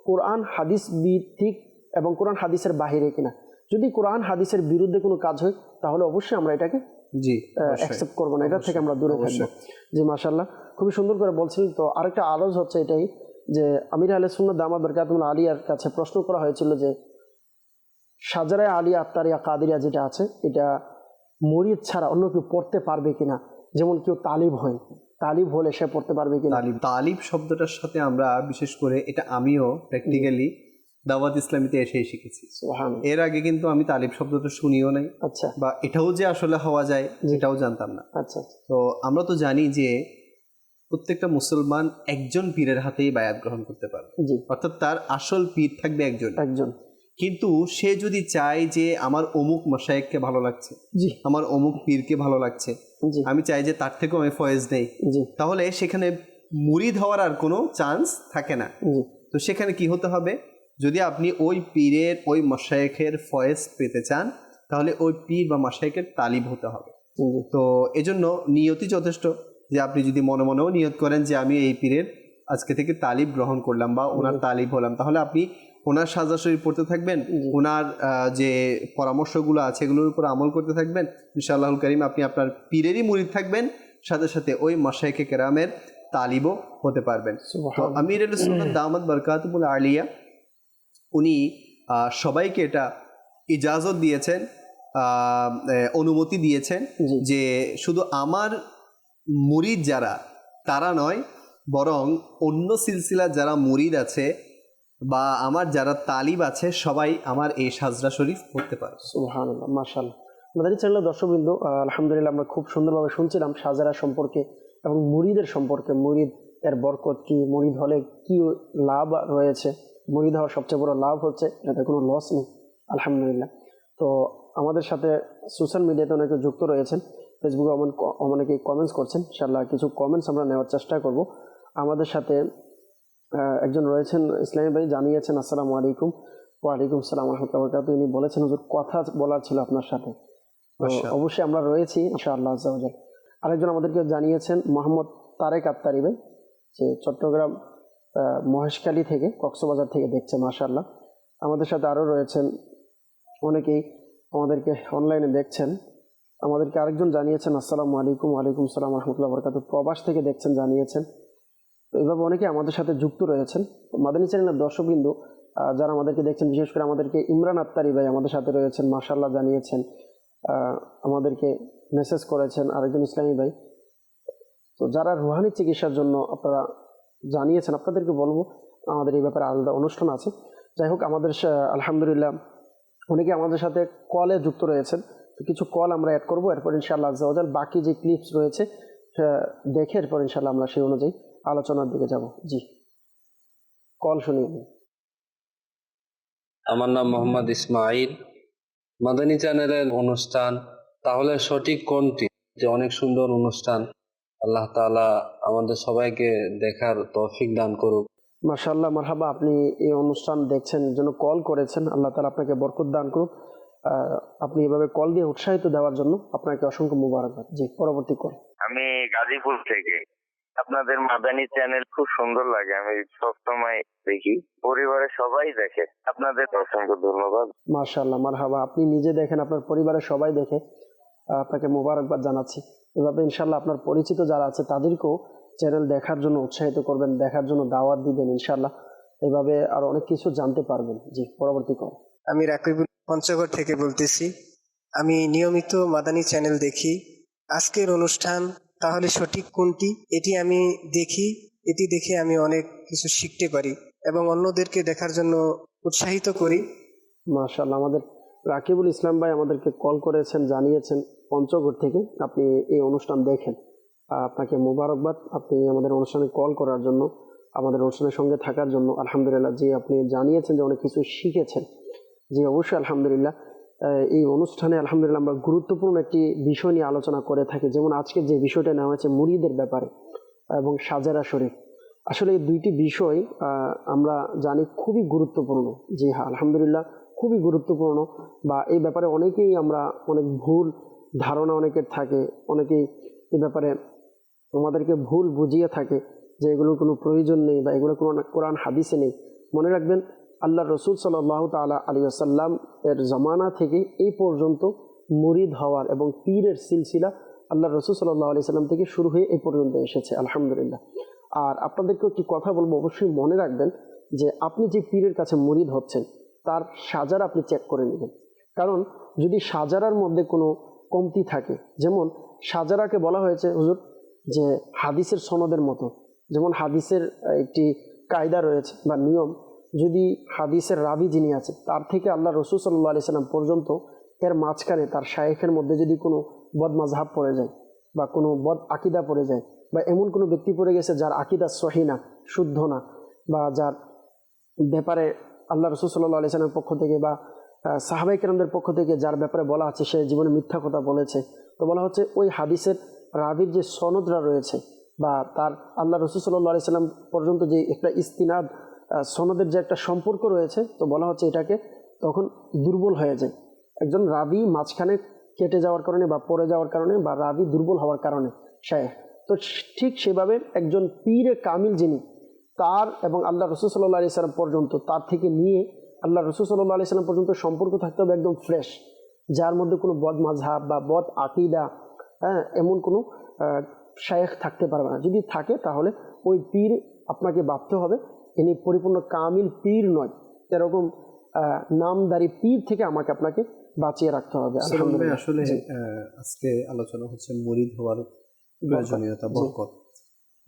কোরআন হাদিস ভিত্তিক এবং কোরআন হাদিসের বাহিরে কিনা। যদি কোরআন হাদিসের বিরুদ্ধে কোনো কাজ হয় তাহলে অবশ্যই আমরা এটাকে অ্যাকসেপ্ট করবো না, এটা থেকে আমরা দূরে থাকবো। জি মাশাআল্লাহ, খুবই সুন্দর করে বলছিলেন। তো আরেকটা আলোচ হচ্ছে এটাই যে আমির আহলে সুন্নাত দামাত বরকাতুহুল আলিয়ার কাছে প্রশ্ন করা হয়েছিল যে সাজারায়ে আলিয়া আত্তারিয়া কাদিরিয়া যেটা আছে এটা মুরিদ ছাড়া অন্য কেউ পড়তে পারবে কিনা, যেমন কেউ তালিব হয়, তালিব হলে সে পড়তে পারবে কিনা। তালিব শব্দটার সাথে আমরা বিশেষ করে এটা আমিও প্র্যাকটিক্যালি দাওয়াত ইসলামীতে এসেই শিখেছি। এর আগে কিন্তু আমি তালিব শব্দটা শুনিও নাই, আচ্ছা, বা এটাও যে আসলে হওয়া যায় এটাও জানতাম না। আচ্ছা, তো আমরা তো জানি যে প্রত্যেকটা মুসলমান একজন পীরের হাতেই বায়াত গ্রহণ করতে পারবে, অর্থাৎ তার আসল পীর থাকবে একজন। কিন্তু সে যদি চায় যে আমার অমুক মাশায়েখকে ভালো লাগছে, আমার অমুক পীরকে ভালো লাগছে, আমি চাই যে তার থেকেও আমি ফয়েজ নেই, তাহলে সেখানে মুরিদ হওয়ার আর কোনো চান্স থাকে না। তো সেখানে কি হতে হবে, যদি আপনি ওই পীরের ওই মাশায়েখের ফয়েজ পেতে চান তাহলে ওই পীর বা মাশায়েখের তালিব হতে হবে। তো এজন্য নিয়তই যথেষ্ট, যে আপনি যদি মনে মনেও নিয়ত করেন যে আমি এই পীরের আজকে থেকে তালিব গ্রহণ করলাম বা ওনার তালিব হলাম, তাহলে আপনি ওনার সাজা শরীফ পড়তে থাকবেন, ওনার যে পরামর্শগুলো আছে এগুলোর উপর আমল করতে থাকবেন, ইনশাআল্লাহুল কারীম আপনি আপনার পীরেরই মুরিদ থাকবেন, সাথে সাথে ওই মাশায়েখে কেরামের তালিবও হতে পারবেন। তো আমির আহলে সুন্নাত দামাত বরকাতুহুল আলিয়া উনি সবাইকে এটা ইজাজত দিয়েছেন, অনুমতি দিয়েছেন যে শুধু আমার মুরিদ যারা তারা নয়, বরং অন্য সিলসিলার যারা মুরিদ আছে বা আমার যারা তালিব আছে সবাই আমার এই সাজরা শরীফ পড়তে পারে। সুবহানাল্লাহ, মাশাআল্লাহ। আমাদের চ্যানেলের দর্শকবৃন্দ, আলহামদুলিল্লাহ আমরা খুব সুন্দরভাবে শুনছিলাম সাজরা সম্পর্কে এবং মুরিদের সম্পর্কে, মুরিদ এর বরকত কি, মুরিদ হলে কি লাভ রয়েছে, মুরিদ হওয়ার সবচেয়ে বড় লাভ হচ্ছে এতে কোনো লস নেই, আলহামদুলিল্লাহ। তো আমাদের সাথে সোশ্যাল মিডিয়াতে অনেকে যুক্ত রয়েছেন, ফেসবুকে অনেকে কমেন্টস করছেন, ইনশাআল্লাহ কিছু কমেন্টস আমরা নেওয়ার চেষ্টা করব। আমাদের সাথে একজন রয়েছেন ইসলামী ভাই, জানিয়েছেন আসসালামু আলাইকুম। ওয়ালাইকুম আসসালাম ওয়া রাহমাতুল্লাহি ওয়া বারাকাতুহু। ইনি বলেছেন হুজুর কথা বলার ছিল আপনার সাথে, অবশ্যই আমরা রয়েছি ইনশাআল্লাহ আজ্জা ওয়া জাল। আরেকজন আমাদেরকে জানিয়েছেন মোহাম্মদ তারেক আত্তারি ভাই, যে চট্টগ্রাম মহেশখালী থেকে, কক্সবাজার থেকে দেখছে, মাশাআল্লাহ। আমাদের সাথে আরও রয়েছেন অনেকেই আমাদেরকে অনলাইনে দেখছেন। আমাদেরকে আরেকজন জানিয়েছেন আসসালামু আলাইকুম। ওয়ালাইকুম আসসালাম ওয়া রাহমাতুল্লাহি ওয়া বারাকাতুহু, প্রবাস থেকে দেখছেন জানিয়েছেন। তো এইভাবে অনেকে আমাদের সাথে যুক্ত রয়েছেন। মাদানী চ্যানেলের দর্শকবৃন্দ যারা আমাদেরকে দেখছেন, বিশেষ করে আমাদেরকে ইমরান আত্তারি ভাই আমাদের সাথে রয়েছেন, মাশাআল্লাহ জানিয়েছেন, আমাদেরকে মেসেজ করেছেন আরেকজন ইসলামী ভাই। তো যারা রুহানি চিকিৎসার জন্য আপনারা জানিয়েছেন, আপনাদেরকে বলবো আমাদের এই ব্যাপারে আলাদা অনুষ্ঠান আছে। যাই হোক, আমাদের আলহামদুলিল্লাহ অনেকে আমাদের সাথে কলে যুক্ত রয়েছেন। তো কিছু কল আমরা অ্যাড করবো, এরপর ইনশাআল্লাহ আজ্জা ওয়া জাল বাকি যে ক্লিপস রয়েছে দেখে এরপর ইনশাআল্লাহ আমরা সেই অনুযায়ী আলোচনার দিকে যাব। জি, কল শুনিয়ে দিন। আমার নাম মোহাম্মদ ইসমাইল। মাদানী চ্যানেলের অনুষ্ঠান তাহলে সঠিক কোনটি? যে অনেক সুন্দর অনুষ্ঠান, আল্লাহ তাআলা আমাদের সবাইকে দেখার তৌফিক দান করুক। মাশাআল্লাহ, মারহাবা। আপনি এই অনুষ্ঠান দেখছেন, এর জন্য কল করেছেন, আল্লাহ তাআলা আপনাকে বরকত দান করুক। আপনি এভাবে কল দিয়ে উৎসাহিত দেওয়ার জন্য আপনাকে অসংখ্য মুবারকবাদ। জি, পরবর্তী কল। আমি গাজীপুর থেকে। আপনাদের মাদানী চ্যানেল খুব সুন্দর লাগে, আমি সবসময় দেখি, পরিবারের সবাই দেখে। আপনাদের অসংখ্য ধন্যবাদ। মাশাআল্লাহ, মারহাবা। আপনি নিজে দেখেন, আপনার পরিবারের সবাই দেখে, আপনাকে মুবারকবাদ জানাচ্ছি। এভাবে ইনশাআল্লাহ আপনার পরিচিত যারা আছে তাদেরকেও চ্যানেল দেখার জন্য উৎসাহিত করবেন, দেখার জন্য দাওয়াত দিবেন, ইনশাআল্লাহ এভাবে আরো অনেক কিছু জানতে পারবেন। জি, পরবর্তী কল। আমি রাকিবুল পঞ্চগড় থেকে বলতেছি। আমি নিয়মিত মাদানী চ্যানেল দেখি। আজকের অনুষ্ঠান তাহলে সঠিক কোনটি, এটি আমি দেখি। এটি দেখে আমি অনেক কিছু শিখতে পারি এবং অন্যদেরকে দেখার জন্য উৎসাহিত করি। মাশাআল্লাহ, আমাদের রাকিবুল ইসলাম ভাই আমাদেরকে কল করেছেন, জানিয়েছেন পঞ্চগড় থেকে আপনি এই অনুষ্ঠান দেখেন। আপনাকে মোবারকবাদ, আপনি আমাদের অনুষ্ঠানে কল করার জন্য, আমাদের অনুষ্ঠানের সঙ্গে থাকার জন্য। আলহামদুলিল্লাহ, যে আপনি জানিয়েছেন যে অনেক কিছু শিখেছেন। জি অবশ্যই আলহামদুলিল্লাহ। এই অনুষ্ঠানে আলহামদুলিল্লাহ আমরা গুরুত্বপূর্ণ একটি বিষয় নিয়ে আলোচনা করে থাকি, যেমন আজকের যে বিষয়টা নেওয়া হয়েছে মুরিদের ব্যাপারে এবং সাজারা শরীফ। আসলে এই দুইটি বিষয় আমরা জানি খুবই গুরুত্বপূর্ণ। জি হ্যাঁ, আলহামদুলিল্লাহ খুবই গুরুত্বপূর্ণ। বা এই ব্যাপারে অনেকেই আমরা অনেক ভুল ধারণা অনেকের থাকে, অনেকেই এই ব্যাপারে আমাদেরকে ভুল বুঝিয়ে থাকে যে এগুলোর কোনো প্রয়োজন নেই বা এগুলো কোনো কোরআন হাদিসে নেই। মনে রাখবেন, আল্লাহ রসুল সাল্লাল্লাহু তাআলা আলাইহি ওয়াসাল্লাম এর জমানা থেকে এই পর্যন্ত মুরিদ হওয়ার এবং পীরের সিলসিলা আল্লাহ রসুল সাল্লাল্লাহু আলাইহি সাল্লাম থেকে শুরু হয়ে এই পর্যন্ত এসেছে আলহামদুলিল্লাহ। আর আপনাদেরকে একটি কথা বলবো, অবশ্যই মনে রাখবেন যে আপনি যে পীরের কাছে মুরিদ হচ্ছেন তার সাজারা আপনি চেক করে নেবেন। কারণ যদি সাজারার মধ্যে কোনো কমতি থাকে, যেমন সাজারাকে বলা হয়েছে হুজুর যে হাদিসের সনদের মতো, যেমন হাদিসের একটি কায়দা রয়েছে বা নিয়ম, যদি হাদিসের রাবি যিনি আছে তার থেকে আল্লাহ রসুল সাল্লাল্লাহু আলাইহি সাল্লাম পর্যন্ত এর মাঝখানে তার শায়েখের মধ্যে যদি কোনো বদ মাযহাব পড়ে যায় বা কোনো বদ আকিদা পড়ে যায় বা এমন কোনো ব্যক্তি পড়ে গেছে যার আকিদা সহি না, শুদ্ধ না, বা যার ব্যাপারে আল্লাহ রসুল সাল্লাল্লাহু আলাইহি সাল্লামের পক্ষ থেকে বা সাহাবায়ে কেরামদের পক্ষ থেকে যার ব্যাপারে বলা আছে সে জীবনে মিথ্যা কথা বলেছে, তো বলা হচ্ছে ওই হাদিসের রাবির যে সনদরা রয়েছে বা তার আল্লাহ রসুল সাল্লাল্লাহু আলাইহি সাল্লাম পর্যন্ত যে একটা ইস্তিনাদ সনদের যে একটা সম্পর্ক রয়েছে, তো বলা হচ্ছে এটাকে তখন দুর্বল হয়ে যায়। একজন রাবি মাঝখানে কেটে যাওয়ার কারণে বা পড়ে যাওয়ার কারণে বা রাবি দুর্বল হওয়ার কারণে শায়েখ, তো ঠিক সেভাবে একজন পীরে কামিল যিনি, তার এবং আল্লাহ রসুল সাল্লাল্লাহু আলাইহি সাল্লাম পর্যন্ত, তার থেকে নিয়ে আল্লাহ রসুল সাল্লাল্লাহু আলাইহি সাল্লাম পর্যন্ত সম্পর্ক থাকতে হবে একদম ফ্রেশ, যার মধ্যে কোনো বদ মাযহাব বা বদ আকিদা এমন কোনো শায়েখ থাকতে পারবে না। যদি থাকে তাহলে ওই পীর আপনাকে ভাবতে হবে ইনি পরিপূর্ণ কামিল পীর নয়, এরকম নামদারি পীর থেকে আপনাকে বাঁচিয়ে রাখতে হবে। আলহামদুলিল্লাহ। আসলে আজকে আলোচনা হচ্ছে মুরিদ হওয়ার প্রয়োজনীয়তা, বরকত।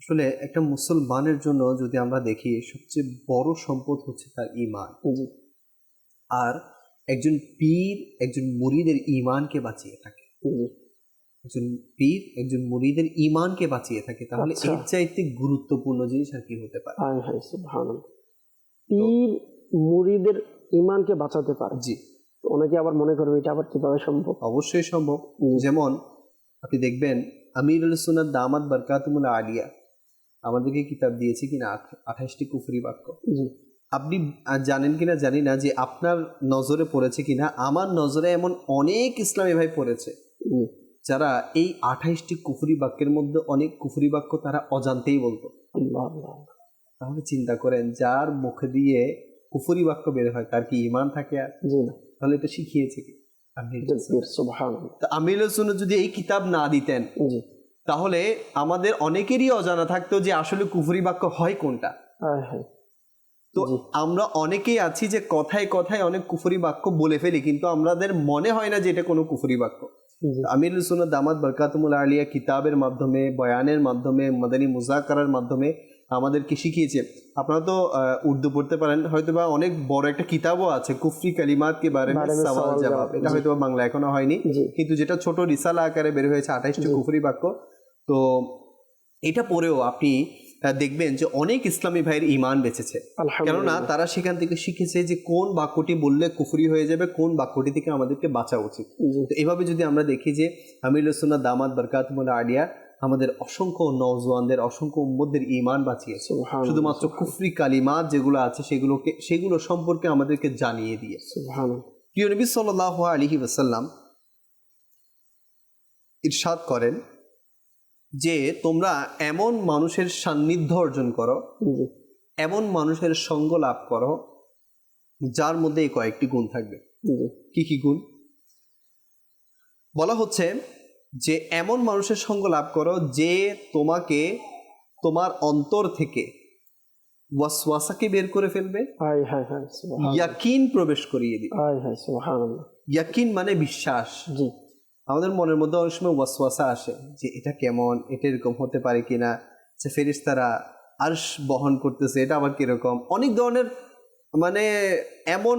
আসলে একটা মুসলমানের জন্য যদি আমরা দেখি সবচেয়ে বড় সম্পদ হচ্ছে তার ঈমান। আর একজন পীর একজন মুরিদের ঈমানকে বাঁচিয়ে থাকে। একজন পীর একজন মুরিদের ঈমানকে বাঁচিয়ে থাকে, তাহলে এর চাইতে গুরুত্বপূর্ণ জিনিস আর কি হতে পারে? সুবহানাল্লাহ। পীর মুরিদের ঈমানকে বাঁচাতে পারে। জি। অনেকে আবার মনে করবে এটা আবার কিভাবে সম্ভব? অবশ্যই সম্ভব। যেমন আপনি দেখবেন আমিরুল সুন্নাত দামাত বারকাতুহুল আলিয়া আমাদেরকে কিতাব দিয়েছে কিনা 28টি কুফরি বাক্য। আপনি জানেন কিনা জানি না যে আপনার নজরে পড়েছে কিনা, আমার নজরে এমন অনেক ইসলামী ভাই পড়েছে যারা এই 28টি কুফরি বাক্যের মধ্যে অনেক কুফরি বাক্য তারা অজান্তেই বলতো। তাহলে চিন্তা করেন, যার মুখ দিয়ে কুফরি বাক্য বের হয় তার কি ঈমান থাকে? আর তাহলে এটা শিখিয়েছে কি? আমিরুল সুন্নাত যদি এই কিতাব না দিতেন তাহলে আমাদের অনেকেরই অজানা থাকতো যে আসলে কুফরি বাক্য হয় কোনটা। তো আমরা অনেকেই আছি যে কথায় কথায় অনেক কুফরি বাক্য বলে ফেলি, কিন্তু আমাদের মনে হয় না যে এটা কোনো কুফরি বাক্য। আমিরুল সুন্নাত দামাত বারকাতুহুল আলিয়া কিতাবের মাধ্যমে, বয়ানের মাধ্যমে, মাদানী মুযাকারার মাধ্যমে আমাদেরকে শিখিয়েছে। আপনারা তো উর্দু পড়তে পারেন, হয়তোবা অনেক বড় একটা কিতাবও আছে কুফরি কালিমাত কে বারে মে সওয়াল জবাব, এটা হয়তো বাংলা এখনো হয়নি, কিন্তু যেটা ছোট রিসালা আকারে বের হয়েছে 28টি কুফরি বাক্য। তো এটা পড়েও আপনি দেখবেন যে অনেক ইসলামী ভাইয়ের ঈমান বেঁচেছে, কেননা তারা সেখান থেকে শিখেছে যে কোন বাক্যটি বললে কুফরি হয়ে যাবে, কোন বাক্যটি থেকে আমাদেরকে বাঁচা উচিত। তো এভাবে যদি আমরা দেখি যে আমিরুল সুন্নাত দামাত বারকাতুহুল আলিয়া আমাদের অসংখ্য নওজওয়ানদের, অসংখ্য উম্মতদের ঈমান বাঁচিয়েছে, শুধুমাত্র কুফরি কালিমাত যেগুলো আছে সেগুলো সম্পর্কে আমাদেরকে জানিয়ে দিয়ে। প্রিয় নবী সাল্লাল্লাহু আলাইহি ওয়াসাল্লাম ইরশাদ করেন যে তোমরা এমন মানুষের সান্নিধ্য অর্জন করো, এমন মানুষের সঙ্গ লাভ করো যার মধ্যে এই কয়েকটি গুণ থাকবে। কি কি গুণ বলা হচ্ছে? যে এমন মানুষের সঙ্গ লাভ করো যে তোমাকে তোমার অন্তর থেকে ওয়াসওয়াসাকে বের করে ফেলবে, ইয়াকিন প্রবেশ করিয়ে দিবে। ইয়াকিন মানে বিশ্বাস। আমাদের মনের মধ্যে অনেক সময় ওয়াসওয়াসা আসে যে এটা কেমন, এটা এরকম হতে পারে কিনা, যে ফেরেশতারা আরশ বহন করতেছে, এটা আবার কিরকম, অনেক ধরনের মানে এমন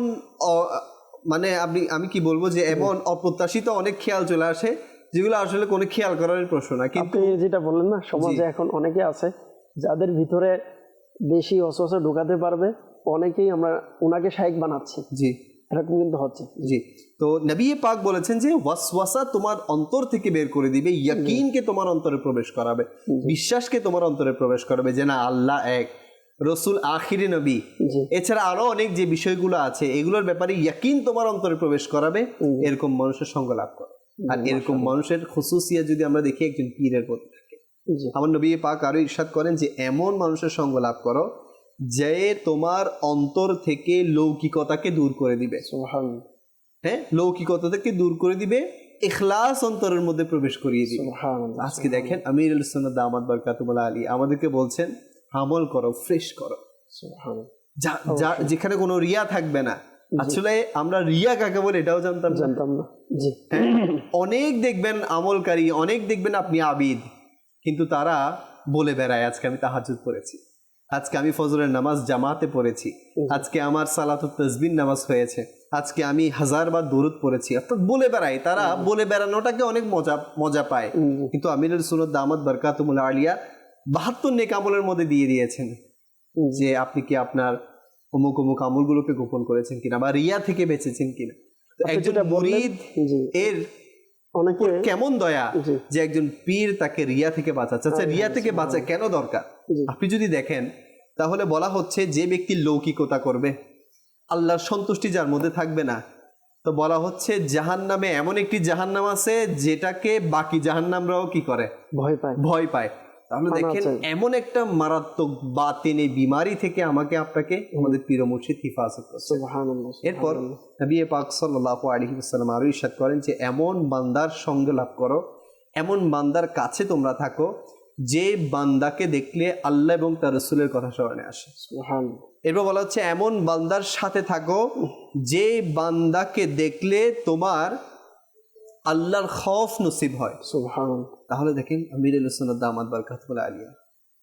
আমি কি বলবো যে এমন অপ্রত্যাশিত অনেক খেয়াল চলে আসে যেগুলো আসলে কোনো খেয়াল করার প্রশ্ন না, কিন্তু আপনি যেটা বললেন না, সমাজে জি। এখন অনেকে আছে যাদের ভিতরে বেশি ওয়াসওয়াসা ঢোকাতে পারবে, অনেকেই আমরা ওনাকে শায়েখ বানাচ্ছি, জি এরকম কিন্তু হচ্ছে। জি। তো নবী পাক বলেছেন যে ওয়াসওয়াসা তোমার অন্তর থেকে বের করে দিবে, ইয়াকিনকে তোমার অন্তরে প্রবেশ করাবে, বিশ্বাসকে তোমার অন্তরে প্রবেশ করাবে যে না আল্লাহ এক, রসুল আখিরি নবী। জি। এছাড়া আরো অনেক যে বিষয়গুলো আছে এগুলোর ব্যাপারে ইয়াকিন তোমার অন্তরে প্রবেশ করাবে, এরকম মানুষের সঙ্গ লাভ করে। আর এরকম মানুষের খুসুসিয়া যদি আমরা দেখি একজন পীরের প্রতি থাকে। জি। আমার নবী পাক আরো ইরশাদ করেন যে এমন মানুষের সঙ্গ লাভ করো যে তোমার অন্তর থেকে লৌকিকতাকে দূর করে দিবে। সুবহানাল্লাহ, হ্যাঁ, লৌকিকতা থেকে দূর করে দিবে, ইখলাস অন্তরের মধ্যে প্রবেশ করিয়ে দিবে। সুবহানাল্লাহ। আজকে দেখেন আমিরুল সুন্নাত দামাত বরকাতুল্লাহ আলী আমাদেরকে বলছেন আমল করো, ফ্রেশ করো, সুবহানাল্লাহ, যেখানে কোনো রিয়া থাকবে না। আসলে আমরা রিয়া কাকে বলে এটাও জানতাম না। জানতাম না। জি। অনেক দেখবেন আমলকারী, অনেক দেখবেন আপনি আবিদ, কিন্তু তারা বলে বেড়ায় আজকে আমি তাহাজ্জুদ পড়েছি, আজকে আমি ফজরের নামাজ জামাতে পড়েছি, আজকে আমার সালাতুত তাসবিহ নামাজ হয়েছে, আজকে আমি 1000 বার দরুদ পড়েছি। অর্থাৎ বলে বেড়ায়, তারা বলে বেড়ানোটাকে অনেক মজা পায়। কিন্তু আমিরুল সুন্নাত দামাত বরকাতুল্লাহ আলিয়া 72 নেক আমলের মধ্যে দিয়ে দিয়েছেন যে আপনি কি আপনার অমুক অমুক আমলগুলোকে গোপন করেছেন কিনা, বা রিয়া থেকে বেঁচেছেন কিনা। তো আপনি একজন যেটা বললেন, মুরিদ জি, এর অনেকে কেমন দয়া জি। যে একজন পীর তাকে রিয়া থেকে বাঁচাচ্ছে। আচ্ছা, রিয়া থেকে বাঁচা কেন দরকার? জি। আপনি যদি দেখেন তাহলে বলা হচ্ছে যে ব্যক্তি লৌকিকতা করবে, আল্লাহর সন্তুষ্টি যার মধ্যে থাকবে না, তো বলা হচ্ছে জাহান্নামে এমন একটি জাহান্নাম আছে যেটাকে বাকি জাহান্নামরাও কি করে, ভয় পায়। ভয় পায়। তাহলে দেখেন এমন একটা মারাত্মক বাতিনি বিমারি থেকে আমাকে আপনাকে আমাদের পীর মুর্শিদ হিফাজত করছে। সুবহানাল্লাহ। এরপর নবী পাক সাল্লাল্লাহু আলাইহি ওয়াসাল্লাম আরো ইরশাদ করেন যে এমন বান্দার সঙ্গ লাভ করো, এমন বান্দার কাছে তোমরা থাকো যে বান্দাকে দেখলে আল্লাহ এবং তার রাসূলের কথা স্মরণে আসে। সুবহানাল্লাহ। এরপর বলা হচ্ছে এমন বান্দার সাথে থাকো যে বান্দাকে দেখলে তোমার আল্লাহর খৌফ নসিব হয়। সুবহানাল্লাহ। তাহলে দেখেন আমিরুল সুন্নাত দামাত বরকাতুল্লাহ আলিয়া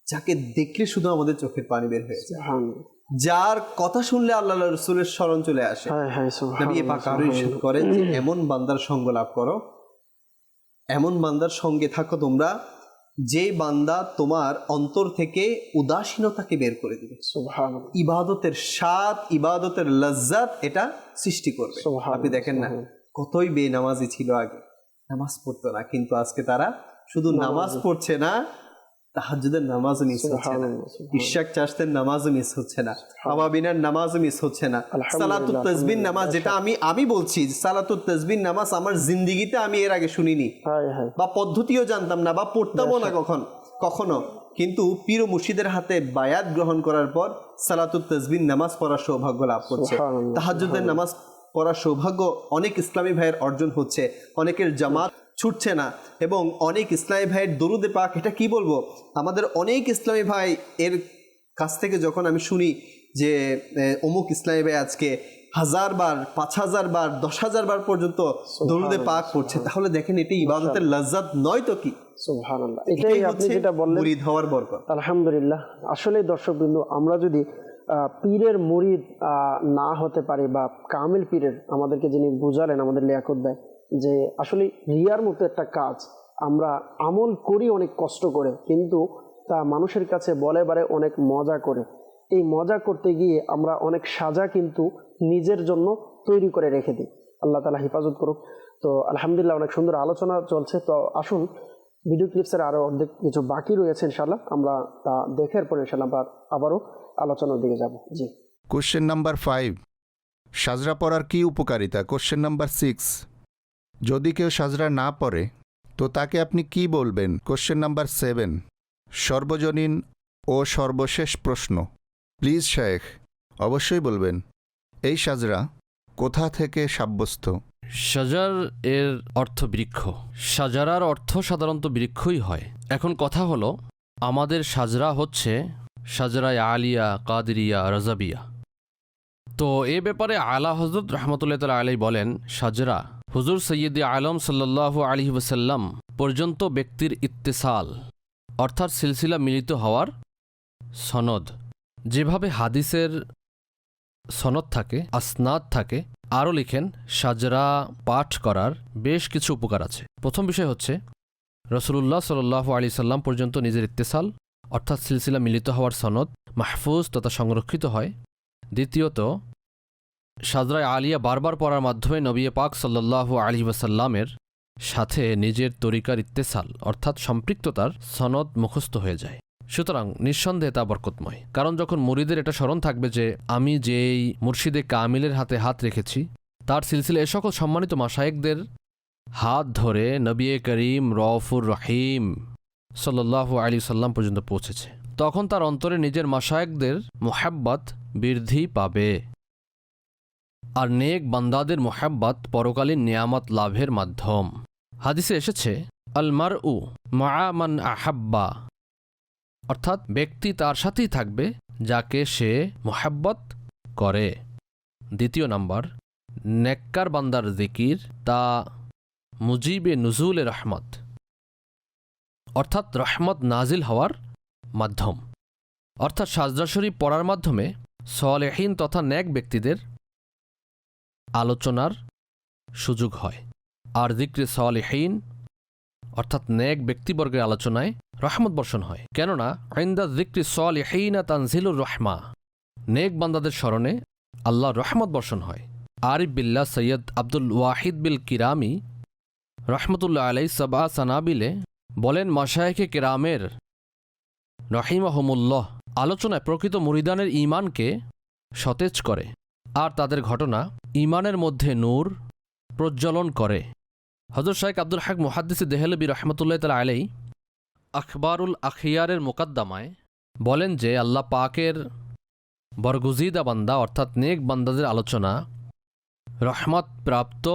যাকে দেখলে শুধু আমাদের চোখের পানি বের হয়ে যায়, সুবহানাল্লাহ। যার কথা শুনলে আল্লাহ রাসূলের স্মরণ চলে আসে। হ্যাঁ হ্যাঁ, নবী সুবহানাল্লাহ। পাক আরো ইরশাদ করেন যে এমন বান্দার সঙ্গ লাভ করো, এমন বান্দার সঙ্গে থাকো তোমরা যে বান্দা তোমার অন্তর থেকে উদাসীনতাকে বের করে দিবে, সুবহানাল্লাহ। ইবাদতের স্বাদ, ইবাদতের লজ্জাত এটা সৃষ্টি করবে। সুবহানাল্লাহ, আপনি দেখেন না কতই বেনামাজি ছিল আগে, নামাজ পড়তো না, কিন্তু আজকে তারা শুধু নামাজ পড়ছে না, তাহাজ্জুদের নামাজও মিস হচ্ছে না, ইশাক চাষতের নামাজও মিস হচ্ছে না, আবাবিনার নামাজও মিস হচ্ছে না, সালাতুত তাসবিহ নামাজ, যেটা আমি বলছি সালাতুত তাসবিহ নামাজ আমার জিন্দেগিতে আমি এর আগে শুনিনি, বা পদ্ধতিও জানতাম না, বা পড়তামও না কখনো। কিন্তু পীর ও মুর্শিদের হাতে বায়াত গ্রহণ করার পর সালাতুত তাসবিহ নামাজ পড়ার সৌভাগ্য লাভ করছে, তাহাজ্জুদের নামাজ পড়ার সৌভাগ্য অনেক ইসলামী ভাইয়ের অর্জন হচ্ছে, অনেকের জামাত ছুটছে না, এবং অনেক ইসলামী ভাইয়ের দরুদে পাক, এটা কি বলবো, আমাদের অনেক ইসলামী ভাই এর কাছ থেকে যখন আমি শুনি যে অমুক ইসলামী ভাই আজকে 1000 বার, 5000 বার, 10,000 বার পর্যন্ত দরুদে পাক পড়ছে, তাহলে দেখেন এটি ইবাদতের লজ্জাত নয় তো কি? সুবহানাল্লাহ। এটাই আপনি যেটা বললেন, মুরিদ হওয়ার বরকত। আলহামদুলিল্লাহ। আসলে দর্শকবৃন্দ, আমরা যদি পীরের মুরিদ না হতে পারি, বা কামিল পীরের আমাদেরকে যিনি বুঝালেন, আমাদের লিয়াকত দেয় যে আসলে রিয়ার মতো একটা কাজ আমরা আমল করি অনেক কষ্ট করে, কিন্তু তা মানুষের কাছে বলে বারে অনেক মজা করে। এই মজা করতে গিয়ে আমরা অনেক সাজা কিন্তু নিজের জন্য তৈরি করে রেখে দিই। আল্লাহ তাআলা হেফাজত করুক। তো আলহামদুলিল্লাহ, অনেক সুন্দর আলোচনা চলছে। তো আসুন, ভিডিও ক্লিপসের আরও অর্ধেক কিছু বাকি রয়েছে, ইনশাল্লাহ আমরা তা দেখার পর ইনশাল্লাহ আবারও আলোচনার দিকে যাব। জি। কোশ্চেন নাম্বার 5, সাজরা পড়ার কী উপকারিতা? কোশ্চেন নাম্বার 6, যদি কেউ সাজরা না পড়ে তো তাকে আপনি কি বলবেন? কোশ্চেন নাম্বার 7, সর্বজনীন ও সর্বশেষ প্রশ্ন, প্লিজ শায়েখ অবশ্যই বলবেন, এই সাজরা কোথা থেকে সাব্যস্ত? শাজার এর অর্থ বৃক্ষ। সাজারার অর্থ সাধারণত বৃক্ষই হয়। এখন কথা হলো, আমাদের সাজরা হচ্ছে সাজরায় আলিয়া, কাদরিয়া, রাজাবিয়া। তো এ ব্যাপারে আলা হজরত রহমতুল্লাহ তাআলা আলাইহি বলেন, সাজরা হুজুর সৈয়দে আলম সাল্লাল্লাহু আলাইহি ওয়াসাল্লাম পর্যন্ত ব্যক্তির ইত্তেসাল, অর্থাৎ সিলসিলা মিলিত হওয়ার সনদ। যেভাবে হাদিসের সনদ থাকে, আসনাদ থাকে। আরও লিখেন সাজরা পাঠ করার বেশ কিছু উপকার আছে। প্রথম বিষয় হচ্ছে রসুলুল্লাহ সাল্লাল্লাহু আলাইহি সাল্লাম পর্যন্ত নিজের ইত্তেসাল অর্থাৎ সিলসিলা মিলিত হওয়ার সনদ মাহফুজ তথা সংরক্ষিত হয়। দ্বিতীয়ত, সাজরায় আলিয়া বারবার পড়ার মাধ্যমে নবী পাক সাল্লাল্লাহু আলাইহি ওয়াসাল্লামের সাথে নিজের তরিকার ইত্তেসাল অর্থাৎ সম্পৃক্ততার সনদ মুখস্থ হয়ে যায়। সুতরাং নিঃসন্দেহে তা বরকতময়। কারণ যখন মুরিদের এটা স্মরণ থাকবে যে আমি যেই মুর্শিদে কামিলের হাতে হাত রেখেছি তার সিলসিলা এ সকল সম্মানিত মাশায়েখদের হাত ধরে নবী করিম রউফুর রহিম সাল্লাল্লাহু আলাইহি সাল্লাম পর্যন্ত পৌঁছেছে, তখন তার অন্তরে নিজের মাশায়েখদের মুহাব্বত বৃদ্ধি পাবে। আর নেক বান্দাদের মুহাব্বত পরকালীন নিয়ামত লাভের মাধ্যম। হাদিসে এসেছে আল মারউ মাআ মান আহাব্বা, অর্থাৎ ব্যক্তি তার সাথেই থাকবে যাকে সে মুহাব্বত করে। দ্বিতীয় নাম্বার, নেককার বান্দার জিকির তা মুজিবে নুজুলে রহমত, অর্থাৎ রহমত নাজিল হওয়ার মাধ্যম। অর্থাৎ সাজদা শরীফ পড়ার মাধ্যমে সালেহীন তথা নেক ব্যক্তিদের আলোচনার সুযোগ হয়। আর যিকরে সালেহীন অর্থাৎ নেক ব্যক্তিবর্গের আলোচনায় রহমত বর্ষণ হয়। কেননা ইনদা যিকরি সালেহীনা তানজিলুর রহমা, নেক বান্দাদের স্মরণে আল্লাহর রহমত বর্ষণ হয়। আরিফ বিল্লাহ সৈয়দ আব্দুল ওয়াহিদ বিল কিরামি রহমতুল্লাহ আলাইহি সাবা সানাবিলে বলেন, মাশায়েখে কিরামের রহিমাহুমুল্লাহ আলোচনায় প্রকৃত মুরিদানের ঈমানকে সতেজ করে আর তাদের ঘটনা ঈমানের মধ্যে নূর প্রজ্বলন করে। হযরত শাইখ আব্দুল হক মুহাদ্দিস দেহলভী রহমতুল্লাহ তাআলা আলাইহি আখবারুল আখিয়ারের মুকদ্দমায় বলেন যে আল্লাহ পাকের বরগুজিদা বান্দা অর্থাৎ নেক বান্দাদের আলোচনা রহমত প্রাপ্ত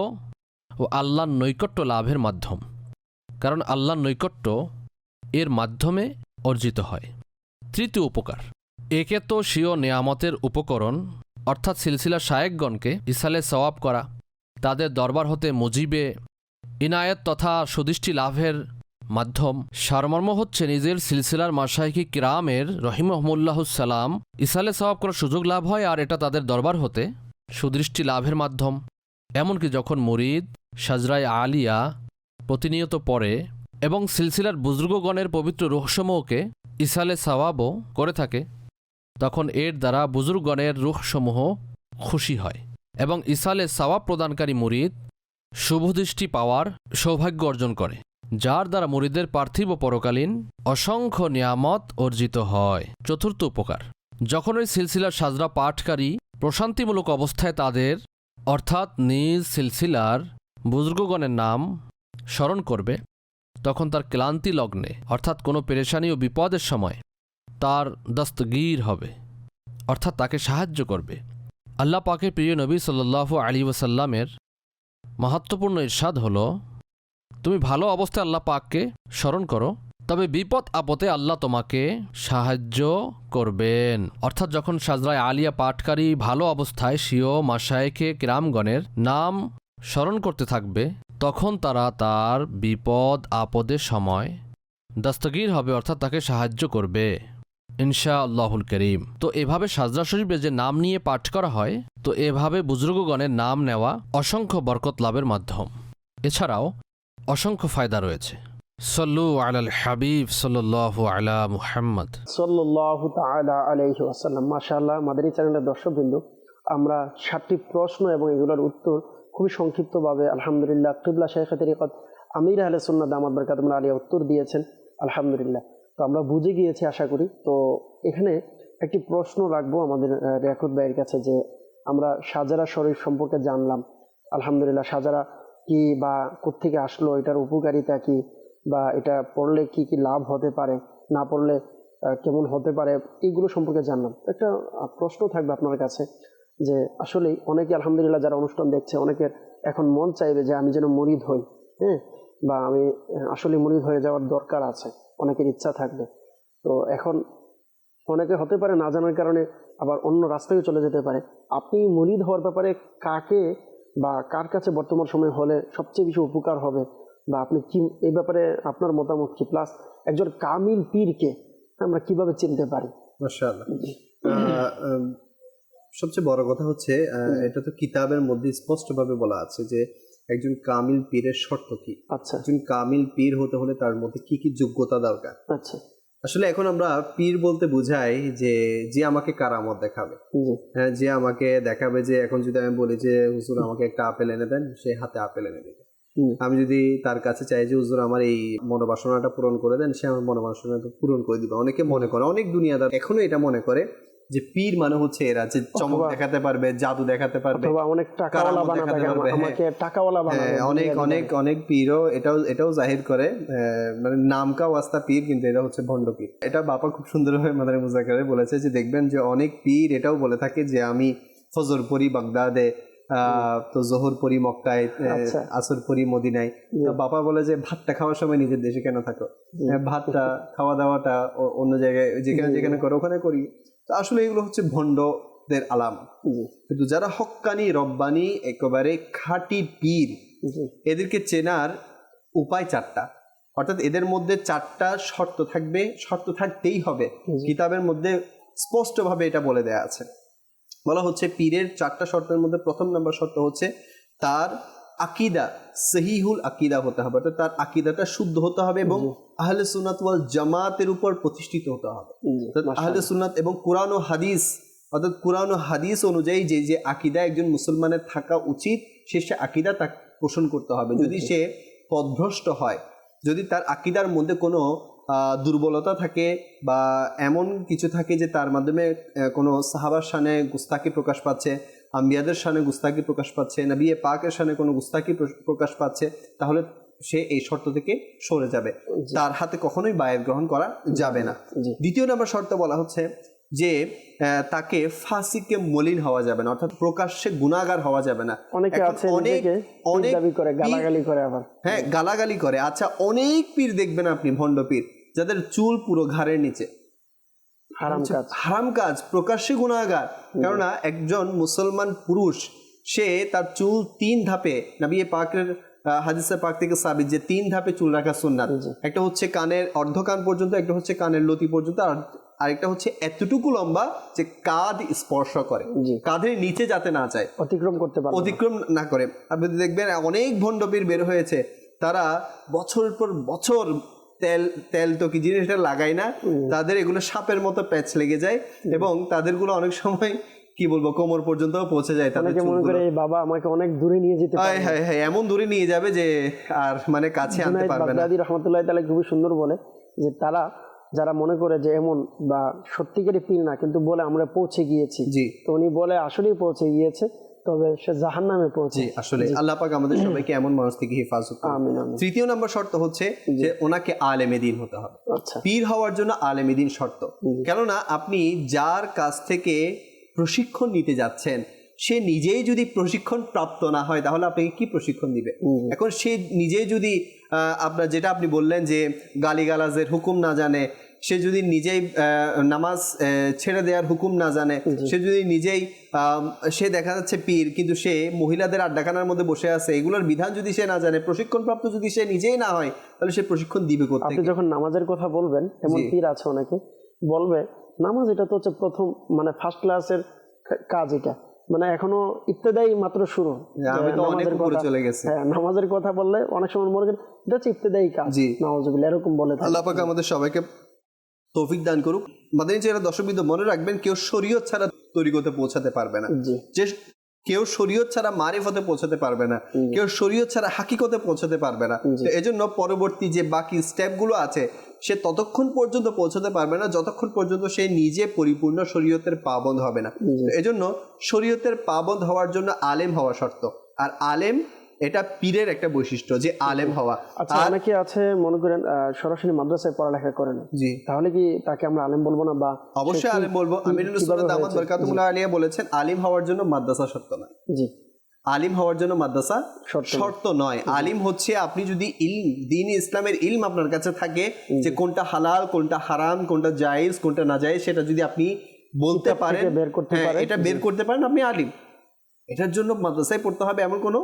ও আল্লাহর নৈকট্য লাভের মাধ্যম। কারণ আল্লাহর নৈকট্য এর মাধ্যমে অর্জিত হয়। তৃতীয় উপকার, একে তো স্বীয় নেয়ামতের উপকরণ অর্থাৎ সিলসিলা শায়েখগণকে ইসালে সওয়াব করা, তাদের দরবার হতে মুজিবে ইনায়েত তথা সুদৃষ্টি লাভের মাধ্যম। সারমর্ম হচ্ছে নিজের সিলসিলার মাশায়েখে কিরামের রহিমাহুমুল্লাহুসালাম ইসালে সওয়াব করার সুযোগ লাভ হয় আর এটা তাদের দরবার হতে সুদৃষ্টি লাভের মাধ্যম। এমনকি যখন মুরিদ সাজরায় আলিয়া প্রতিনিয়ত পড়ে এবং সিলসিলার বুজুর্গগণের পবিত্র রূহসমূহকে ইসালে সওয়াবও করে থাকে, তখন এর দ্বারা বুজুর্গগণের রূহসমূহ খুশি হয় এবং ইসালে সওয়াব প্রদানকারী মুরিদ শুভদৃষ্টি পাওয়ার সৌভাগ্য অর্জন করে, যার দ্বারা মুরিদের পার্থিব পরকালীন অসংখ্য নিয়ামত অর্জিত হয়। চতুর্থ উপকার, যখন ওই সিলসিলার সাজরা পাঠকারী প্রশান্তিমূলক অবস্থায় তাদের অর্থাৎ নিজ সিলসিলার বুজুর্গগণের নাম স্মরণ করবে, তখন তার ক্লান্তি লগ্নে অর্থাৎ কোনো পেরেশানি ও বিপদের সময় তার দস্তগীর হবে অর্থাৎ তাকে সাহায্য করবে। আল্লাহ পাকের প্রিয় নবী সাল্লাল্লাহু আলাইহি ওয়াসাল্লামের মাহাত্ম্যপূর্ণ ইরশাদ হল, তুমি ভালো অবস্থায় আল্লাহ পাককে স্মরণ করো, তবে বিপদ আপদে আল্লাহ তোমাকে সাহায্য করবেন। অর্থাৎ যখন সাজরায় আলিয়া পাঠকারী ভালো অবস্থায় স্বীয় মাশায়েখে কিরামগণের নাম স্মরণ করতে থাকবে, তখন তারা তার বিপদ আপদের সময় দস্তগীর হবে অর্থাৎ তাকে সাহায্য করবে ইনশাআল্লাহুল করিম। তো এভাবে সাজরা শরীফে যে নাম নিয়ে পাঠ করা হয়, তো এভাবে বুজুর্গগণের নাম নেওয়া অসংখ্য বরকত লাভের মাধ্যম। এছাড়াও অসংখ্য ফায়দা রয়েছে। সল্লু আলাল হাবিব সাল্লাল্লাহু আলা মুহাম্মদ সাল্লাল্লাহু তাআলা আলাইহি ওয়াসাল্লাম। মাশাআল্লাহ, মাদানী চ্যানেলের দর্শকবৃন্দ, আমরা 7টি প্রশ্ন এবং এগুলোর উত্তর খুবই সংক্ষিপ্তভাবে আলহামদুলিল্লাহ কিবলা শাইখে তরিকত আমির আহলে সুন্নাত দামাত বরকাতুহুল আলিয়া উত্তর দিয়েছেন আলহামদুলিল্লাহ। তো আমরা বুঝে গিয়েছি আশা করি। তো এখানে একটি প্রশ্ন রাখবো আমাদের রিয়াকুত ভাইয়ের কাছে যে আমরা সাজারা শরীফ সম্পর্কে জানলাম আলহামদুলিল্লাহ, সাজারা কি বা কোত্থেকে আসলো, এটার উপকারিতা কি, বা এটা পড়লে কি কি লাভ হতে পারে, না পড়লে কেমন হতে পারে, এইগুলো সম্পর্কে জানলাম। একটা প্রশ্ন থাকবে আপনার কাছে যে আসলেই অনেকে আলহামদুলিল্লাহ যারা অনুষ্ঠান দেখছে, অনেকের এখন মন চাইবে যে আমি যেন মুরিদ হই, হ্যাঁ, বা আমি আসলে মুরিদ হয়ে যাওয়ার দরকার আছে, অনেকের ইচ্ছা থাকবে। তো এখন অনেকে হতে পারে না জানার কারণে আবার অন্য রাস্তায় চলে যেতে পারে। আপনি মুরিদ হওয়ার ব্যাপারে কাকে বা কার কাছে বর্তমান সময় হলে সবচেয়ে বেশি উপকার হবে, বা আপনি কি এই ব্যাপারে আপনার মতামত কি, প্লাস একজন কামিল পীরকে আমরা কিভাবে চিনতে পারি? মাশাআল্লাহ, সবচেয়ে বড় কথা হচ্ছে এটা তো কিতাবের মধ্যে স্পষ্টভাবে বলা আছে যে একজন কামিল পীরের শর্ত কি। আচ্ছা একজন কামিল পীর হতে হলে তার মধ্যে কি কি যোগ্যতা দরকার। আচ্ছা আসলে এখন আমরা পীর বলতে বোঝাই যে যে আমাকে কারামত দেখাবে, জি হ্যাঁ, যে আমাকে দেখাবে যে এখন যদি আমি বলি যে হুজুর আমাকে একটা আপেল এনে দেন, সে হাতে আপেল এনে দেবে। আমি যদি তার কাছে চাই যে হুজুর আমার এই মনোবাসনাটা পূরণ করে দেন, সে আমার মনোবাসনাটা পূরণ করে দিবে। অনেকে মনে করে, অনেক দুনিয়াদার এখনো এটা মনে করে যে পীর মানে হচ্ছে এরা যে চমক দেখাতে পারবে, জাদু দেখাতে পারবে, অথবা অনেক টাকাওয়ালা কারামত বানাবে, দেখাতে পারবে। আমাকে টাকাওয়ালা বানাবে। হ্যাঁ, অনেক অনেক অনেক পীরও এটাও জাহির করে, মানে নামকা ওয়াস্তা পীর, কিন্তু এটা হচ্ছে ভণ্ড পীর। এটা বাবা খুব সুন্দরভাবে মাদানী মুজাক্কারে বলেছে যে দেখবেন যে অনেক পীর এটাও বলে থাকে যে আমি ফজর পড়ি বাগদাদে, তো জোহর পড়ি মক্কায়, আসর পড়ি মদিনায়। তো বাবা বলে যে ভাতটা খাওয়ার সময় নিজের দেশে কেন থাকো, ভাতটা খাওয়া দাওয়াটা অন্য জায়গায় যেখানে যেখানে করো ওখানে করি। তো আসলে এগুলো হচ্ছে ভণ্ডদের আলাম। কিন্তু যারা হক্কানি রব্বানি একেবারে খাঁটি পীর, এদেরকে চেনার উপায় চারটা, অর্থাৎ এদের মধ্যে চারটা শর্ত থাকবে, শর্ত থাকতেই হবে। কিতাবের মধ্যে স্পষ্টভাবে এটা বলে দেয়া আছে। বলা হচ্ছে পীরের চারটা শর্তের মধ্যে প্রথম নাম্বার শর্ত হচ্ছে তার আকিদা সহিহুল আকিদা হতে হবে, অর্থাৎ তার আকিদাটা শুদ্ধ হতে হবে এবং আহলে সুন্নাত ওয়াল জামাতের উপর প্রতিষ্ঠিত হতে হবে। আহলে সুন্নাত এবং কোরআন ও হাদিস, অর্থাৎ কোরআন ও হাদিস অনুযায়ী যে যে আকিদা একজন মুসলমানের থাকা উচিত, সে আকিদা তা পোষণ করতে হবে। যদি সে পথভ্রষ্ট হয়, যদি তার আকিদার মধ্যে কোনো দুর্বলতা থাকে বা এমন কিছু থাকে যে তার মাধ্যমে কোনো সাহাবার শানে গুস্তাকি প্রকাশ পাচ্ছে, আম্বিয়াদের শানে গুস্তাকি প্রকাশ পাচ্ছে, নবী পাকের শানে কোনো গুস্তাকি প্রকাশ পাচ্ছে, তাহলে সে এই শর্ত থেকে সরে যাবে, তার হাতে কখনোই বায়াত গ্রহণ করা যাবে না। দ্বিতীয় নম্বর শর্ত বলা হচ্ছে যে তাকে ফাসিকে মলিন হওয়া যাবে না, অর্থাৎ প্রকাশ্যে গুনাহগার হওয়া যাবে না। অনেকে আছে অনেক দাবি করে, গালাগালি করে, আবার হ্যাঁ গালাগালি করে। আচ্ছা, অনেক পীর দেখবেন আপনি, ভণ্ড পীর, যাদের চুল পুরো ঘাড়ের নিচে, হারাম কাজ, প্রকাশ্যে গুনাহগার। কেননা একজন মুসলমান পুরুষ সে তার চুল 3 ধাপে, নবী পাকের হাদিসে পাক থেকে সাবিত যে 3 ধাপে চুল রাখা সুন্নাত। একটা হচ্ছে কানের অর্ধ কান পর্যন্ত, একটা হচ্ছে কানের লতি পর্যন্ত, আর আরেকটা হচ্ছে এতটুকু লম্বা যে কাঁধ স্পর্শ করে, কাঁধের নিচে যাতে না যায়, অতিক্রম না করে। আপনি দেখবেন অনেক ভণ্ড পীর বের হয়েছে, তারা বছরের পর বছর তেল তো কি জিনিসটা লাগায় না, তাদের এগুলো সাপের মতো প্যাচ লেগে যায় এবং তাদেরগুলো অনেক সময় কি বলবো কোমর পর্যন্ত পৌঁছে যায়। তাদের মনে করে বাবা আমাকে অনেক দূরে নিয়ে যেতে পারে, হ্যাঁ হ্যাঁ, এমন দূরে নিয়ে যাবে যে আর মানে কাছে আনতে পারবে না। বাগদাদি রহমতুল্লাহ তাআলা খুবই সুন্দর বলে যে তারা যারা মনে করে যে এমন বা সত্যিকারই পীর না, কিন্তু বলে আমরা পৌঁছে গিয়েছি, তো উনি বলে আসলেই পৌঁছে গিয়েছে, তবে সে জাহান্নামে পৌঁছে। আসলে আল্লাহ পাক আমাদের সবাইকে এমন মানুষ থেকে হেফাজত করুন। আমিন আমিন। তৃতীয় নম্বর শর্ত হচ্ছে যে ওনাকে আলেমে দ্বীন হতে হবে। আচ্ছা, পীর হওয়ার জন্য আলেমে দ্বীন শর্ত। কেননা আপনি যার কাছ থেকে প্রশিক্ষণ নিতে যাচ্ছেন সে নিজেই যদি প্রশিক্ষণ প্রাপ্ত না হয়, তাহলে আপনাকে কি প্রশিক্ষণ দিবে? এখন সে নিজেই যদি আপনার যেটা আপনি বললেন যে গালিগালাজের হুকুম না জানে, সে যদি নিজেই নামাজ ছেড়ে দেওয়ার হুকুম না জানে, সে যদি নিজেই সে দেখা যাচ্ছে পীর কিন্তু সে মহিলাদের আড্ডাখানার মধ্যে বসে আছে, এগুলোর বিধান যদি সে না জানে, প্রশিক্ষণ প্রাপ্ত যদি সে নিজেই না হয়, তাহলে সে প্রশিক্ষণ দিবে কোথা থেকে? আপনি যখন নামাজের কথা বলবেন, এমন পীর আছে অনেকে বলবে নামাজ এটা তো হচ্ছে প্রথম মানে ফার্স্ট ক্লাসের কাজ, এটা মানে এখনো ইবতেদাই মাত্র শুরু, আমি তো অনেক উপরে চলে গেছি। হ্যাঁ, নামাজের কথা বললে অনেক সময় মনে করেন এটা হচ্ছে ইবতেদাই কাজ, নাউজুবিল্লাহ এরকম বলে। আল্লাহ পাক আমাদের সবাইকে তৌফিক দান করুক। মাদানী চ্যানেলের দর্শকবৃন্দ, মনে রাখবেন কেউ শরীয়ত ছাড়া তরিকতে পৌঁছাতে পারবে না, যে কেউ শরীয়ত ছাড়া মারিফতে পৌঁছাতে পারবে না, কেউ শরীয়ত ছাড়া হাকিকতে পৌঁছাতে পারবে না। তো এজন্য পরবর্তী যে বাকি স্টেপগুলো আছে সে ততক্ষণ পর্যন্ত পৌঁছাতে পারবে না যতক্ষণ পর্যন্ত সে নিজে পরিপূর্ণ শরীয়তের পাবন্দ হবে না। এজন্য শরীয়তের পাবন্দ হওয়ার জন্য আলেম হওয়া শর্ত। আর আলেম এটা পীরের একটা বৈশিষ্ট্য যে আলেম হওয়া। আচ্ছা, অনেকে আছে মনে করেন সরাসরি মাদ্রাসায় পড়ালেখা করেন, জি, তাহলে কি তাকে আমরা আলেম বলবো না? বা অবশ্যই আলেম বলবো। আমিরুল সুন্নাত দামাত বরকাতুল্লাহ আলাইহি বলেছেন আলিম হওয়ার জন্য মাদ্রাসা শর্ত নয়। জি, আলিম হওয়ার জন্য মাদ্রাসা শর্ত নয়। আলিম হচ্ছে আপনি যদি ইলম, দ্বীন ইসলামের ইলম আপনার কাছে থাকে যে কোনটা হালাল, কোনটা হারাম, কোনটা জায়েজ, কোনটা নাজায়েজ, সেটা যদি আপনি বলতে পারেন, এটা বের করতে পারেন, আপনি আলিম। এটার জন্য মাদ্রাসায় পড়তে হবে এমন কোনো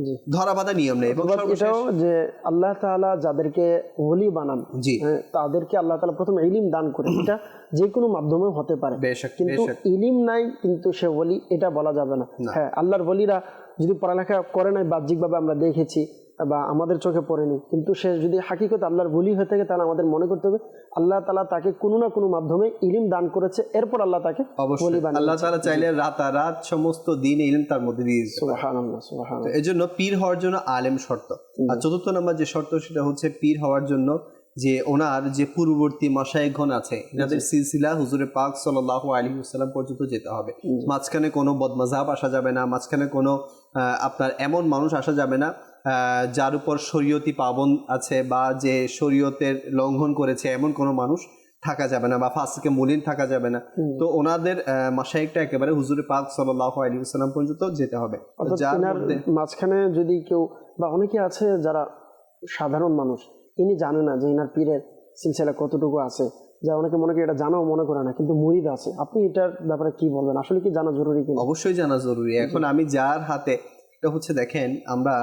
জি। ধরা বাঁধা নিয়ম নেই। এবং অথবা সর্বশেষ এটাও যে আল্লাহ তাআলা যাদেরকে ওলি বানান, জি। তাদেরকে আল্লাহ তাআলা প্রথম ইলম দান করে, এটা যে কোনো মাধ্যমে হতে পারে, বেশক, কিন্তু বেশক। ইলম নাই কিন্তু সে ওলি, এটা বলা যাবে না। হ্যাঁ, আল্লাহর ওলিরা যদি পড়ালেখা করে নাই, বাহ্যিকভাবে আমরা দেখেছি বা আমাদের চোখে পড়েনি, কিন্তু সে যদি হাকিকত আল্লাহর ওলি হয়ে থাকে, তাহলে আমাদের মনে করতে হবে আল্লাহ তাআলা তাকে কোনো না কোনো মাধ্যমে ইলম দান করেছে, এরপর আল্লাহ তাকে ওলি অবশ্যই বানিয়েছে। আল্লাহ তাআলা চাইলে রাতারাত সমস্ত দিন ইলম তার মধ্যে দিয়ে দিতে পারে। সুবহানাল্লাহ, সুবহানাল্লাহ। এই জন্য পীর হওয়ার জন্য আলেম শর্ত। আর চতুর্থ নম্বর যে শর্ত সেটা হচ্ছে পীর হওয়ার জন্য যে ওনার যে পূর্ববর্তী মাশায়েখগণ আছে, যাদের সিলসিলা হুজুরে পাক সাল্লাল্লাহু আলাইহি ওয়াসাল্লাম পর্যন্ত যেতে হবে। মাঝখানে কোনো বদমাযহাব আসা যাবে না, মাঝখানে কোনো আপনার এমন মানুষ আসা যাবে না যার উপর শরীয়তি পাবন আছে বা যে শরীয়তের লঙ্ঘন করেছে, এমন কোনো মানুষ থাকা যাবে না, বা ফাসিকে মুলিন থাকা যাবে না। তো ওনাদের মাশায়েখটা একেবারে হুজুরে পাক সাল্লাল্লাহু আলাইহি ওয়াসাল্লাম পর্যন্ত যেতে হবে। অর্থাৎ যার এনার মধ্যে মাঝখানে যদি কেউ বা অনেকে আছে যারা সাধারণ মানুষ, ইনি জানে না যে ইনার পীরের সিলসিলা কতটুকু আছে, যা অনেকে মনে করে এটা জানাও মনে করে না, কিন্তু মুরিদ আছে। আপনি এটার ব্যাপারে কি বলবেন, আসলে কি জানা জরুরি কিনা? অবশ্যই জানা জরুরি। এখন আমি যার হাতে, এটা হচ্ছে দেখেন আমরা,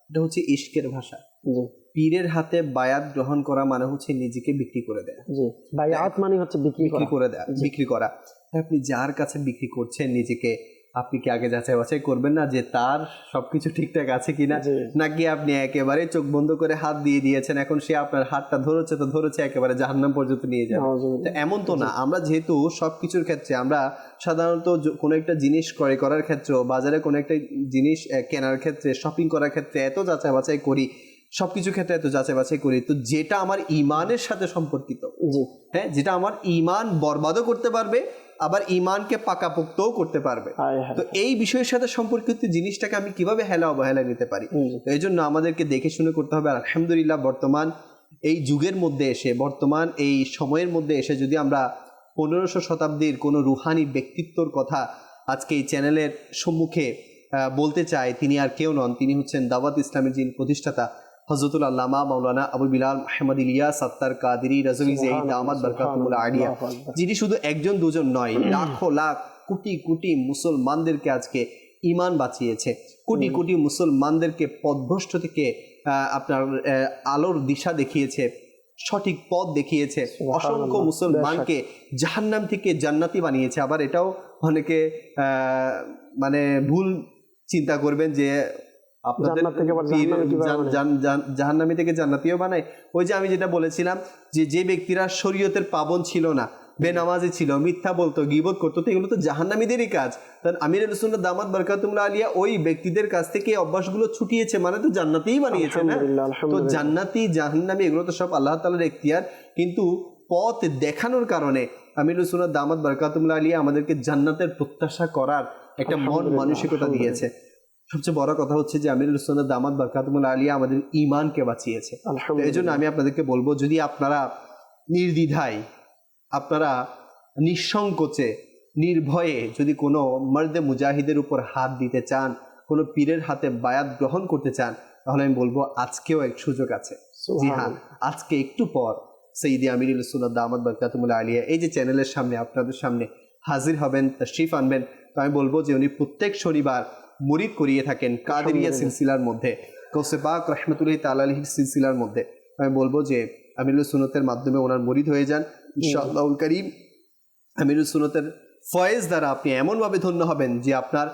এটা হচ্ছে ইশকের ভাষা। জি পীরের হাতে বায়াত গ্রহণ করা মানে হচ্ছে নিজেকে বিক্রি করে দেয়া। জি, বায়াত মানে হচ্ছে বিক্রি করে দেয়া, বিক্রি করা। আপনি যার কাছে বিক্রি করছেন নিজেকে, আপনি কি আগে যাচাই বাছাই করবেন না যে তার সবকিছু ঠিকঠাক আছে কিনা? নাকি আপনি একেবারে চোখ বন্ধ করে হাত দিয়ে দিয়েছেন, এখন সে আপনার হাতটা ধরেছে তো ধরেছে, একেবারে জাহান্নাম পর্যন্ত নিয়ে যাবে? তো এমন তো না। আমরা যেহেতু সবকিছুর ক্ষেত্রে, আমরা সাধারণত কোনো একটা জিনিস ক্রয় করার ক্ষেত্রে, বাজারে কোনো একটা জিনিস কেনার ক্ষেত্রে, শপিং করার ক্ষেত্রে এত যাচাই বাছাই করি, সবকিছু ক্ষেত্রে এত যাচাই বাছাই করি, তো যেটা আমার ইমানের সাথে সম্পর্কিত, হ্যাঁ, যেটা আমার ইমান বরবাদও করতে পারবে, আবার ইমানকে পাকাপোক্তও করতে পারবে, তো এই বিষয়ের সাথে সম্পর্কিত জিনিসটাকে আমি কিভাবে হেলা অবহেলা নিতে পারি? তো এই জন্য আমাদেরকে দেখে শুনে করতে হবে। আলহামদুলিল্লাহ, বর্তমান এই যুগের মধ্যে এসে, বর্তমান এই সময়ের মধ্যে এসে যদি আমরা 1500 শতাব্দীর কোনো রুহানি ব্যক্তিত্বর কথা আজকে এই চ্যানেলের সম্মুখে বলতে চাই, তিনি আর কেউ নন, তিনি হচ্ছেন দাওয়াত ইসলামের যিনি প্রতিষ্ঠাতা হযরতুল আল্লামা মাওলানা আবু বিলাল আহমদ ইলিয়াস আত্তার কাদেরী রাজভী জাইদ দামাত বরকাতুল্লাহ আলিয়া, যিনি শুধু একজন দুজন নয়, লাখো লাখ কোটি কোটি মুসলমানদেরকে আজকে ঈমান বাঁচিয়েছে, কোটি কোটি মুসলমানদেরকে পথভ্রষ্ট থেকে আপনার আলোর দিশা দেখিয়েছে, সঠিক পথ দেখিয়েছে, অসংখ্য মুসলমানকে জাহান্নাম থেকে জান্নাতি বানিয়েছে। আবার এটাও অনেকে মানে ভুল চিন্তা করবেন যে আপনাদের জাহান্নামী থেকে জান্নাতিও বানায়। ওই যে আমি যেটা বলেছিলাম যে যে ব্যক্তিরা শরীয়তের পাবন ছিল না, বেনামাজি ছিল, মিথ্যা বলতো, গীবত করতো, তো এগুলো তো জাহান্নামীদেরই কাজ। তার আমির আহলে সুন্নাত দামাত বরকাতুল্লাহ আলিয়া ওই ব্যক্তিদের কাছ থেকে অভ্যাসগুলো ছুটিয়েছে, মানে তো জান্নাতেই বানিয়েছে না। তো জান্নাতি জাহান্নামী এগুলো তো সব আল্লাহ তাআলার এখতিয়ার, কিন্তু পথ দেখানোর কারণে আমির আহলে সুন্নাত দামাত বরকাতুল্লাহ আলিয়া আমাদেরকে জান্নাতের প্রত্যাশা করার একটা মন মানসিকতা দিয়েছে। সবচেয়ে বড় কথা হচ্ছে যে আমির আহলে সুন্নাত দামাত বরকাতুল্লাহ আলিয়া আমাদের ঈমানকে বাঁচিয়েছে। এই জন্য আমি আপনাদেরকে বলবো, যদি আপনারা নির্দ্বিধায়, আপনারা নিঃসংকোচে, নির্ভয়ে যদি কোনো মর্দে মুজাহিদের উপর হাত দিতে চান, কোনো পীরের হাতে বায়াত গ্রহণ করতে চান, তাহলে আমি বলবো আজকেও এক সুযোগ আছে। জি হ্যাঁ, আজকে একটু পর সৈয়দি আমির আহলে সুন্নাত দামাত বরকাতুল্লাহ আলিয়া এই যে চ্যানেলের সামনে আপনাদের সামনে হাজির হবেন, তাশরিফ আনবেন। তো আমি বলবো যে উনি প্রত্যেক শনিবার মুরিদ করিয়ে থাকেন কাদেরিয়া সিলসিলার মধ্যে, গৌসে পাক রাহমাতুল্লাহি তাআলা আলাইহির সিলসিলার মধ্যে। আমি বলবো যে আমিরুল সুন্নতের মাধ্যমে ওনার মুরিদ হয়ে যান ইনশাআল্লাহুল কারীম। আমিরুল সুন্নতের ফয়েজ দ্বারা আপনি এমনভাবে ধন্য হবেন যে আপনার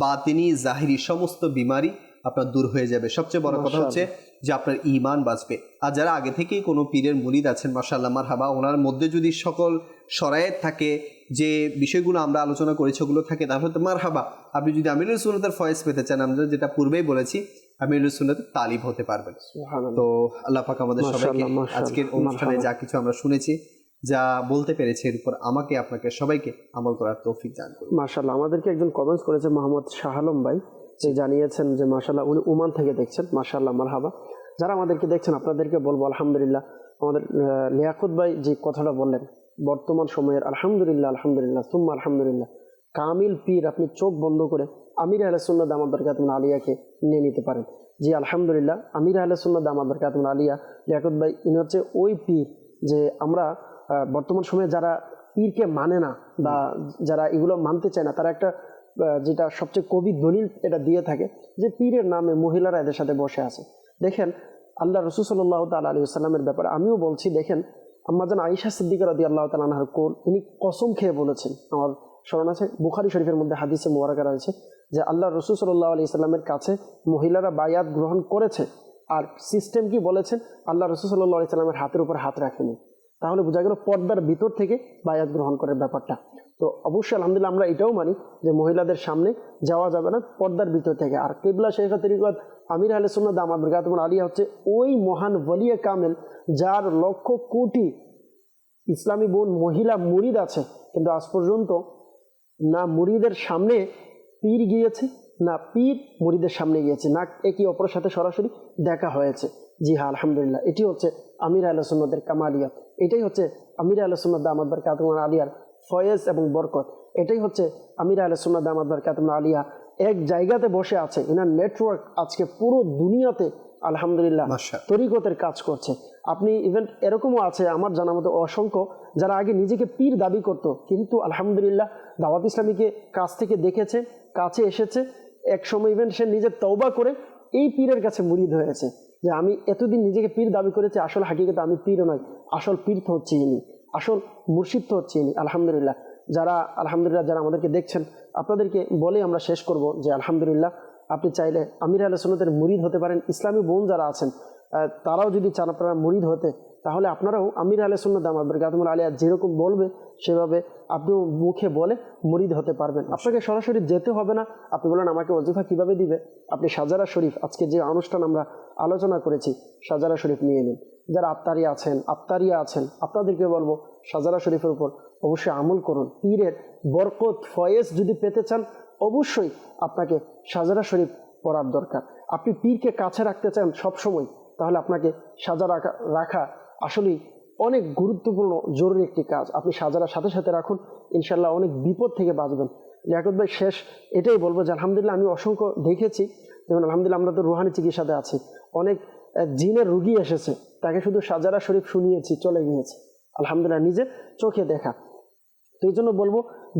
বাতিনি জাহিরি সমস্ত বিমারি আপনার দূর হয়ে যাবে। সবচেয়ে বড় কথা হচ্ছে যে আপনার ঈমান বাঁচবে। আর যারা আগে থেকেই কোনো পীরের মুরিদ আছেন, মাশাআল্লাহ মারহাবা, ওনার মধ্যে যদি সকল শরায়েত থাকে, যে বিষয়গুলো আমরা আলোচনা করেছি ওগুলো থাকে, তাহলে তো মারহাবা। আপনি যদি আমিরুল সুন্নতের ফয়েজ পেতে চান, আমরা যেটা পূর্বেই বলেছি, আমিরুল সুন্নতের তালিব হতে পারবেন। তো আল্লাহ পাক আমাদের সবাইকে আজকের অনুষ্ঠানে যা কিছু আমরা শুনেছি, যা বলতে পেরেছি, এর উপর আমাকে আপনাকে সবাইকে আমল করার তৌফিক দান করুন। মাশাআল্লাহ। আমাদেরকে একজন কমেন্টস করেছে মোহাম্মদ শাহ আলম ভাই, যে জানিয়েছেন যে মাশাআল্লাহ উনি ওমান থেকে দেখছেন। মাশাআল্লাহ মারহাবা। যারা আমাদেরকে দেখছেন আপনাদেরকে বলবো আলহামদুলিল্লাহ। আমাদের লিয়াকত ভাই যে কথাটা বললেন, বর্তমান সময়ের আলহামদুলিল্লাহ, আলহামদুলিল্লাহ সুম্মা আলহামদুলিল্লাহ, কামিল পীর আপনি চোখ বন্ধ করে আমির আহলে সুন্নাত দামাত বরকাতুল্লাহ আলিয়াকে নিয়ে নিতে পারেন। জি আলহামদুলিল্লাহ, আমির আহলে সুন্নাত দামাত বরকাতুল্লাহ আলিয়া লিয়াকত ভাই ইনি হচ্ছে ওই পীর যে আমরা বর্তমান সময়ে যারা পীরকে মানে না বা যারা এগুলো মানতে চায় না, তারা একটা যেটা সবচেয়ে কবি দলিল এটা দিয়ে থাকে যে পীরের নামে মহিলারা এদের সাথে বসে আছে। দেখেন আল্লাহ রসুল সাল্লাল্লাহু তাআলা আলাইহি ওয়াসাল্লামের ব্যাপারে আমিও বলছি, দেখেন আম্মাজান আয়েশা সিদ্দিকা রাদিয়াল্লাহু তাআলা আনহার কোল তিনি কসম খেয়ে বলেছেন, আমার স্মরণ আছে বুখারী শরীফের মধ্যে হাদিসে মুবারাকা রয়েছে যে আল্লাহ রসুল সাল্লাল্লাহু আলাইহি ওয়াসাল্লামের কাছে মহিলারা বায়াত গ্রহণ করেছে, আর সিস্টেম কি বলেছেন, আল্লাহ রসুল সাল্লাল্লাহু আলাইহি ওয়াসাল্লামের হাতের উপর হাত রাখেনি। তাহলে বোঝা গেল পর্দার ভিতর থেকে বায়াত গ্রহণ করার ব্যাপারটা। তো অবশ্যই আলহামদুলিল্লাহ আমরা এটাও মানি যে মহিলাদের সামনে যাওয়া যাবে না, পর্দার ভিতর থেকে। আর কিবলা শেখা তরিকত আমির আহলে সুন্নাত দামাত বরকাতুহুম আলিয়া হচ্ছে ওই মহান ওয়ালিয়ে কামেল যার লক্ষ কোটি ইসলামী বোন মহিলা মুরিদ আছে, কিন্তু আজ পর্যন্ত না মুরিদের সামনে পীর গিয়েছে, না পীর মুরিদের সামনে গিয়েছে, না একে অপরের সাথে সরাসরি দেখা হয়েছে। জি হ্যাঁ, আলহামদুলিল্লাহ এটি হচ্ছে আমির আহলে সুন্নাতের কামালিয়াত, এটাই হচ্ছে আমির আহলে সুন্নাত দামাত বরকাতুহুম আলিয়ার ফয়েজ এবং বরকত, এটাই হচ্ছে আমির আহলে সুন্নাত দামাত বরকাতুহুম আলিয়া এক জায়গাতে বসে আছে। এনার নেটওয়ার্ক আজকে পুরো দুনিয়াতে আলহামদুলিল্লাহ তরিকতের কাজ করছে। আপনি ইভেন্ট এরকমও আছে আমার জানা মতো অসংখ্য যারা আগে নিজেকে পীর দাবি করত, কিন্তু আলহামদুলিল্লাহ দাওয়াত ইসলামীকে কাছ থেকে দেখেছে, কাছে এসেছে, এক সময় ইভেন্ট সে নিজের তওবা করে এই পীরের কাছে মুরিদ হয়েছে যে আমি এতদিন নিজেকে পীর দাবি করেছি, আসল হাকিকতে আমি পীর নয়, আসল পীর তো হচ্ছে ইনি, আসল মুর্শিদ তো হচ্ছে ইনি। আলহামদুলিল্লাহ যারা আমাদেরকে দেখছেন আপনাদেরকে বলে আমরা শেষ করব যে আলহামদুলিল্লাহ আপনি চাইলে আমির আহলে সুন্নাতের মুরিদ হতে পারেন। ইসলামী বোন যারা আছেন তারাও যদি চান আপনারা মুরিদ হতে, তাহলে আপনারাও আমির আহলে সুন্নাত দামাত বরকাতুহুম আলিয়া যেরকম বলবে সেভাবে আপনিও মুখে বলে মুরিদ হতে পারবেন। আপনাকে সরাসরি যেতে হবে না। আপনি বলেন আমাকে ওজিফা কিভাবে দিবে, আপনি সাজারা শরীফ আজকে যে অনুষ্ঠান আমরা আলোচনা করেছি সাজারা শরীফ নিয়ে নিন। যারা আত্মারিয়া আছেন আপনাদেরকে বলবো সাজারা শরীফের উপর অবশ্যই আমল করুন। পীরের বরকত ফয়েজ যদি পেতে চান অবশ্যই আপনাকে সাজারা শরীফ পড়ার দরকার। আপনি পীরকে কাছে রাখতে চান সবসময়, তাহলে আপনাকে সাজা রাখা আসলেই অনেক গুরুত্বপূর্ণ জরুরি একটি কাজ। আপনি সাজারা সাথে সাথে রাখুন, ইনশাল্লাহ অনেক বিপদ থেকে বাঁচবেন। লিয়াকত ভাই শেষ এটাই বলবো যে আলহামদুলিল্লাহ আমি অসংখ্য দেখেছি, যেমন আলহামদুলিল্লাহ আমরা তো রুহানি চিকিৎসাতে আছি, অনেক জিনের রুগী এসেছে, তাকে শুধু সাজারা শরীফ শুনিয়েছি চলে গিয়েছে, আলহামদুলিল্লাহ নিজের চোখে দেখা। তো এই জন্য বলবো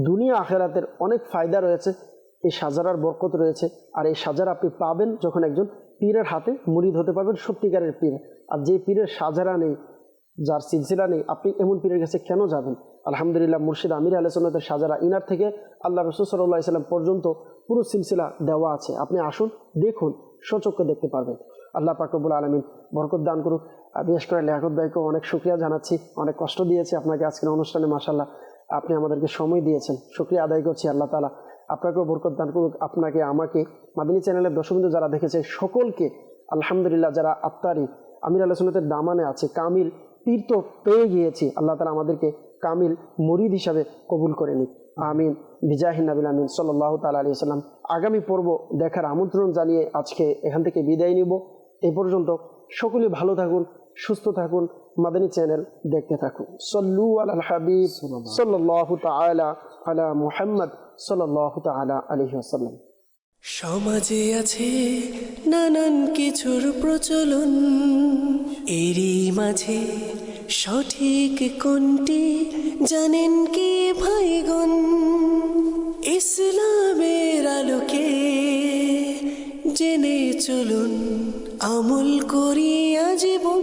দুনিয়া আখেরাতের অনেক ফায়দা রয়েছে, এই সাজারার বরকত রয়েছে। আর এই সাজারা আপনি পাবেন যখন একজন পীরের হাতে মুরিদ হতে পারবেন, সত্যিকারের পীর। আর যে পীরের সাজারা নেই, যার সিলসিলা নেই, আপনি এমন পীরের কাছে কেন যাবেন? আলহামদুলিল্লাহ মুর্শিদ আমির আহলে সুন্নাতের সাজারা, ইনার থেকে আল্লাহ রাসূল সাল্লাল্লাহু আলাইহি ওয়াসাল্লাম পর্যন্ত পুরো সিলসিলা দেওয়া আছে। আপনি আসুন, দেখুন, স্বচক্ষে দেখতে পারবেন। আল্লাহ পাক রব্বুল আলামিন বরকত দান করুক। বিশেষ করে লিয়াকত ভাইকে অনেক শুকরিয়া জানাচ্ছি, অনেক কষ্ট দিয়েছি আপনাকে আজকের অনুষ্ঠানে, মাশাআল্লাহ আপনি আমাদেরকে সময় দিয়েছেন, শুকরিয়া আদায় করছি। আল্লাহ তাআলা আপনাকেও বরকত দান করুক, আপনাকে, আমাকে, মাদানী চ্যানেলের দর্শকবৃন্দ যারা দেখেছে সকলকে আলহামদুলিল্লাহ। যারা আত্মারি আমির আহলে সুন্নাতের দামানে আছে, কামিল পীর তো পেয়ে গিয়েছি, আল্লাহ তাআলা আমাদেরকে কামিল মুরিদ হিসাবে কবুল করে নিক, আমিন বিজাহিন নবিল আমিন সাল্লাল্লাহু তাআলা আলাইহি ওয়াসাল্লাম। আগামী পর্ব দেখার আমন্ত্রণ জানিয়ে আজকে এখান থেকে বিদায় নিব। এই পর্যন্ত সকলে ভালো থাকুন, সুস্থ থাকুন, মাদানী চ্যানেল দেখতে থাকুন। সাল্লু আলাল হাবিব সাল্লাল্লাহু তাআলা আলা মুহাম্মদ সাল্লাল্লাহু তাআলা আলাইহি ওয়াসাল্লাম। সমাজে আছে নানান কিছুর প্রচলন, এরই মাঝে সঠিক কোনটি জানেন কি ভাইগণ? ইসলামের আলোকে জেনে চলুন, আমল করিয়া জীবন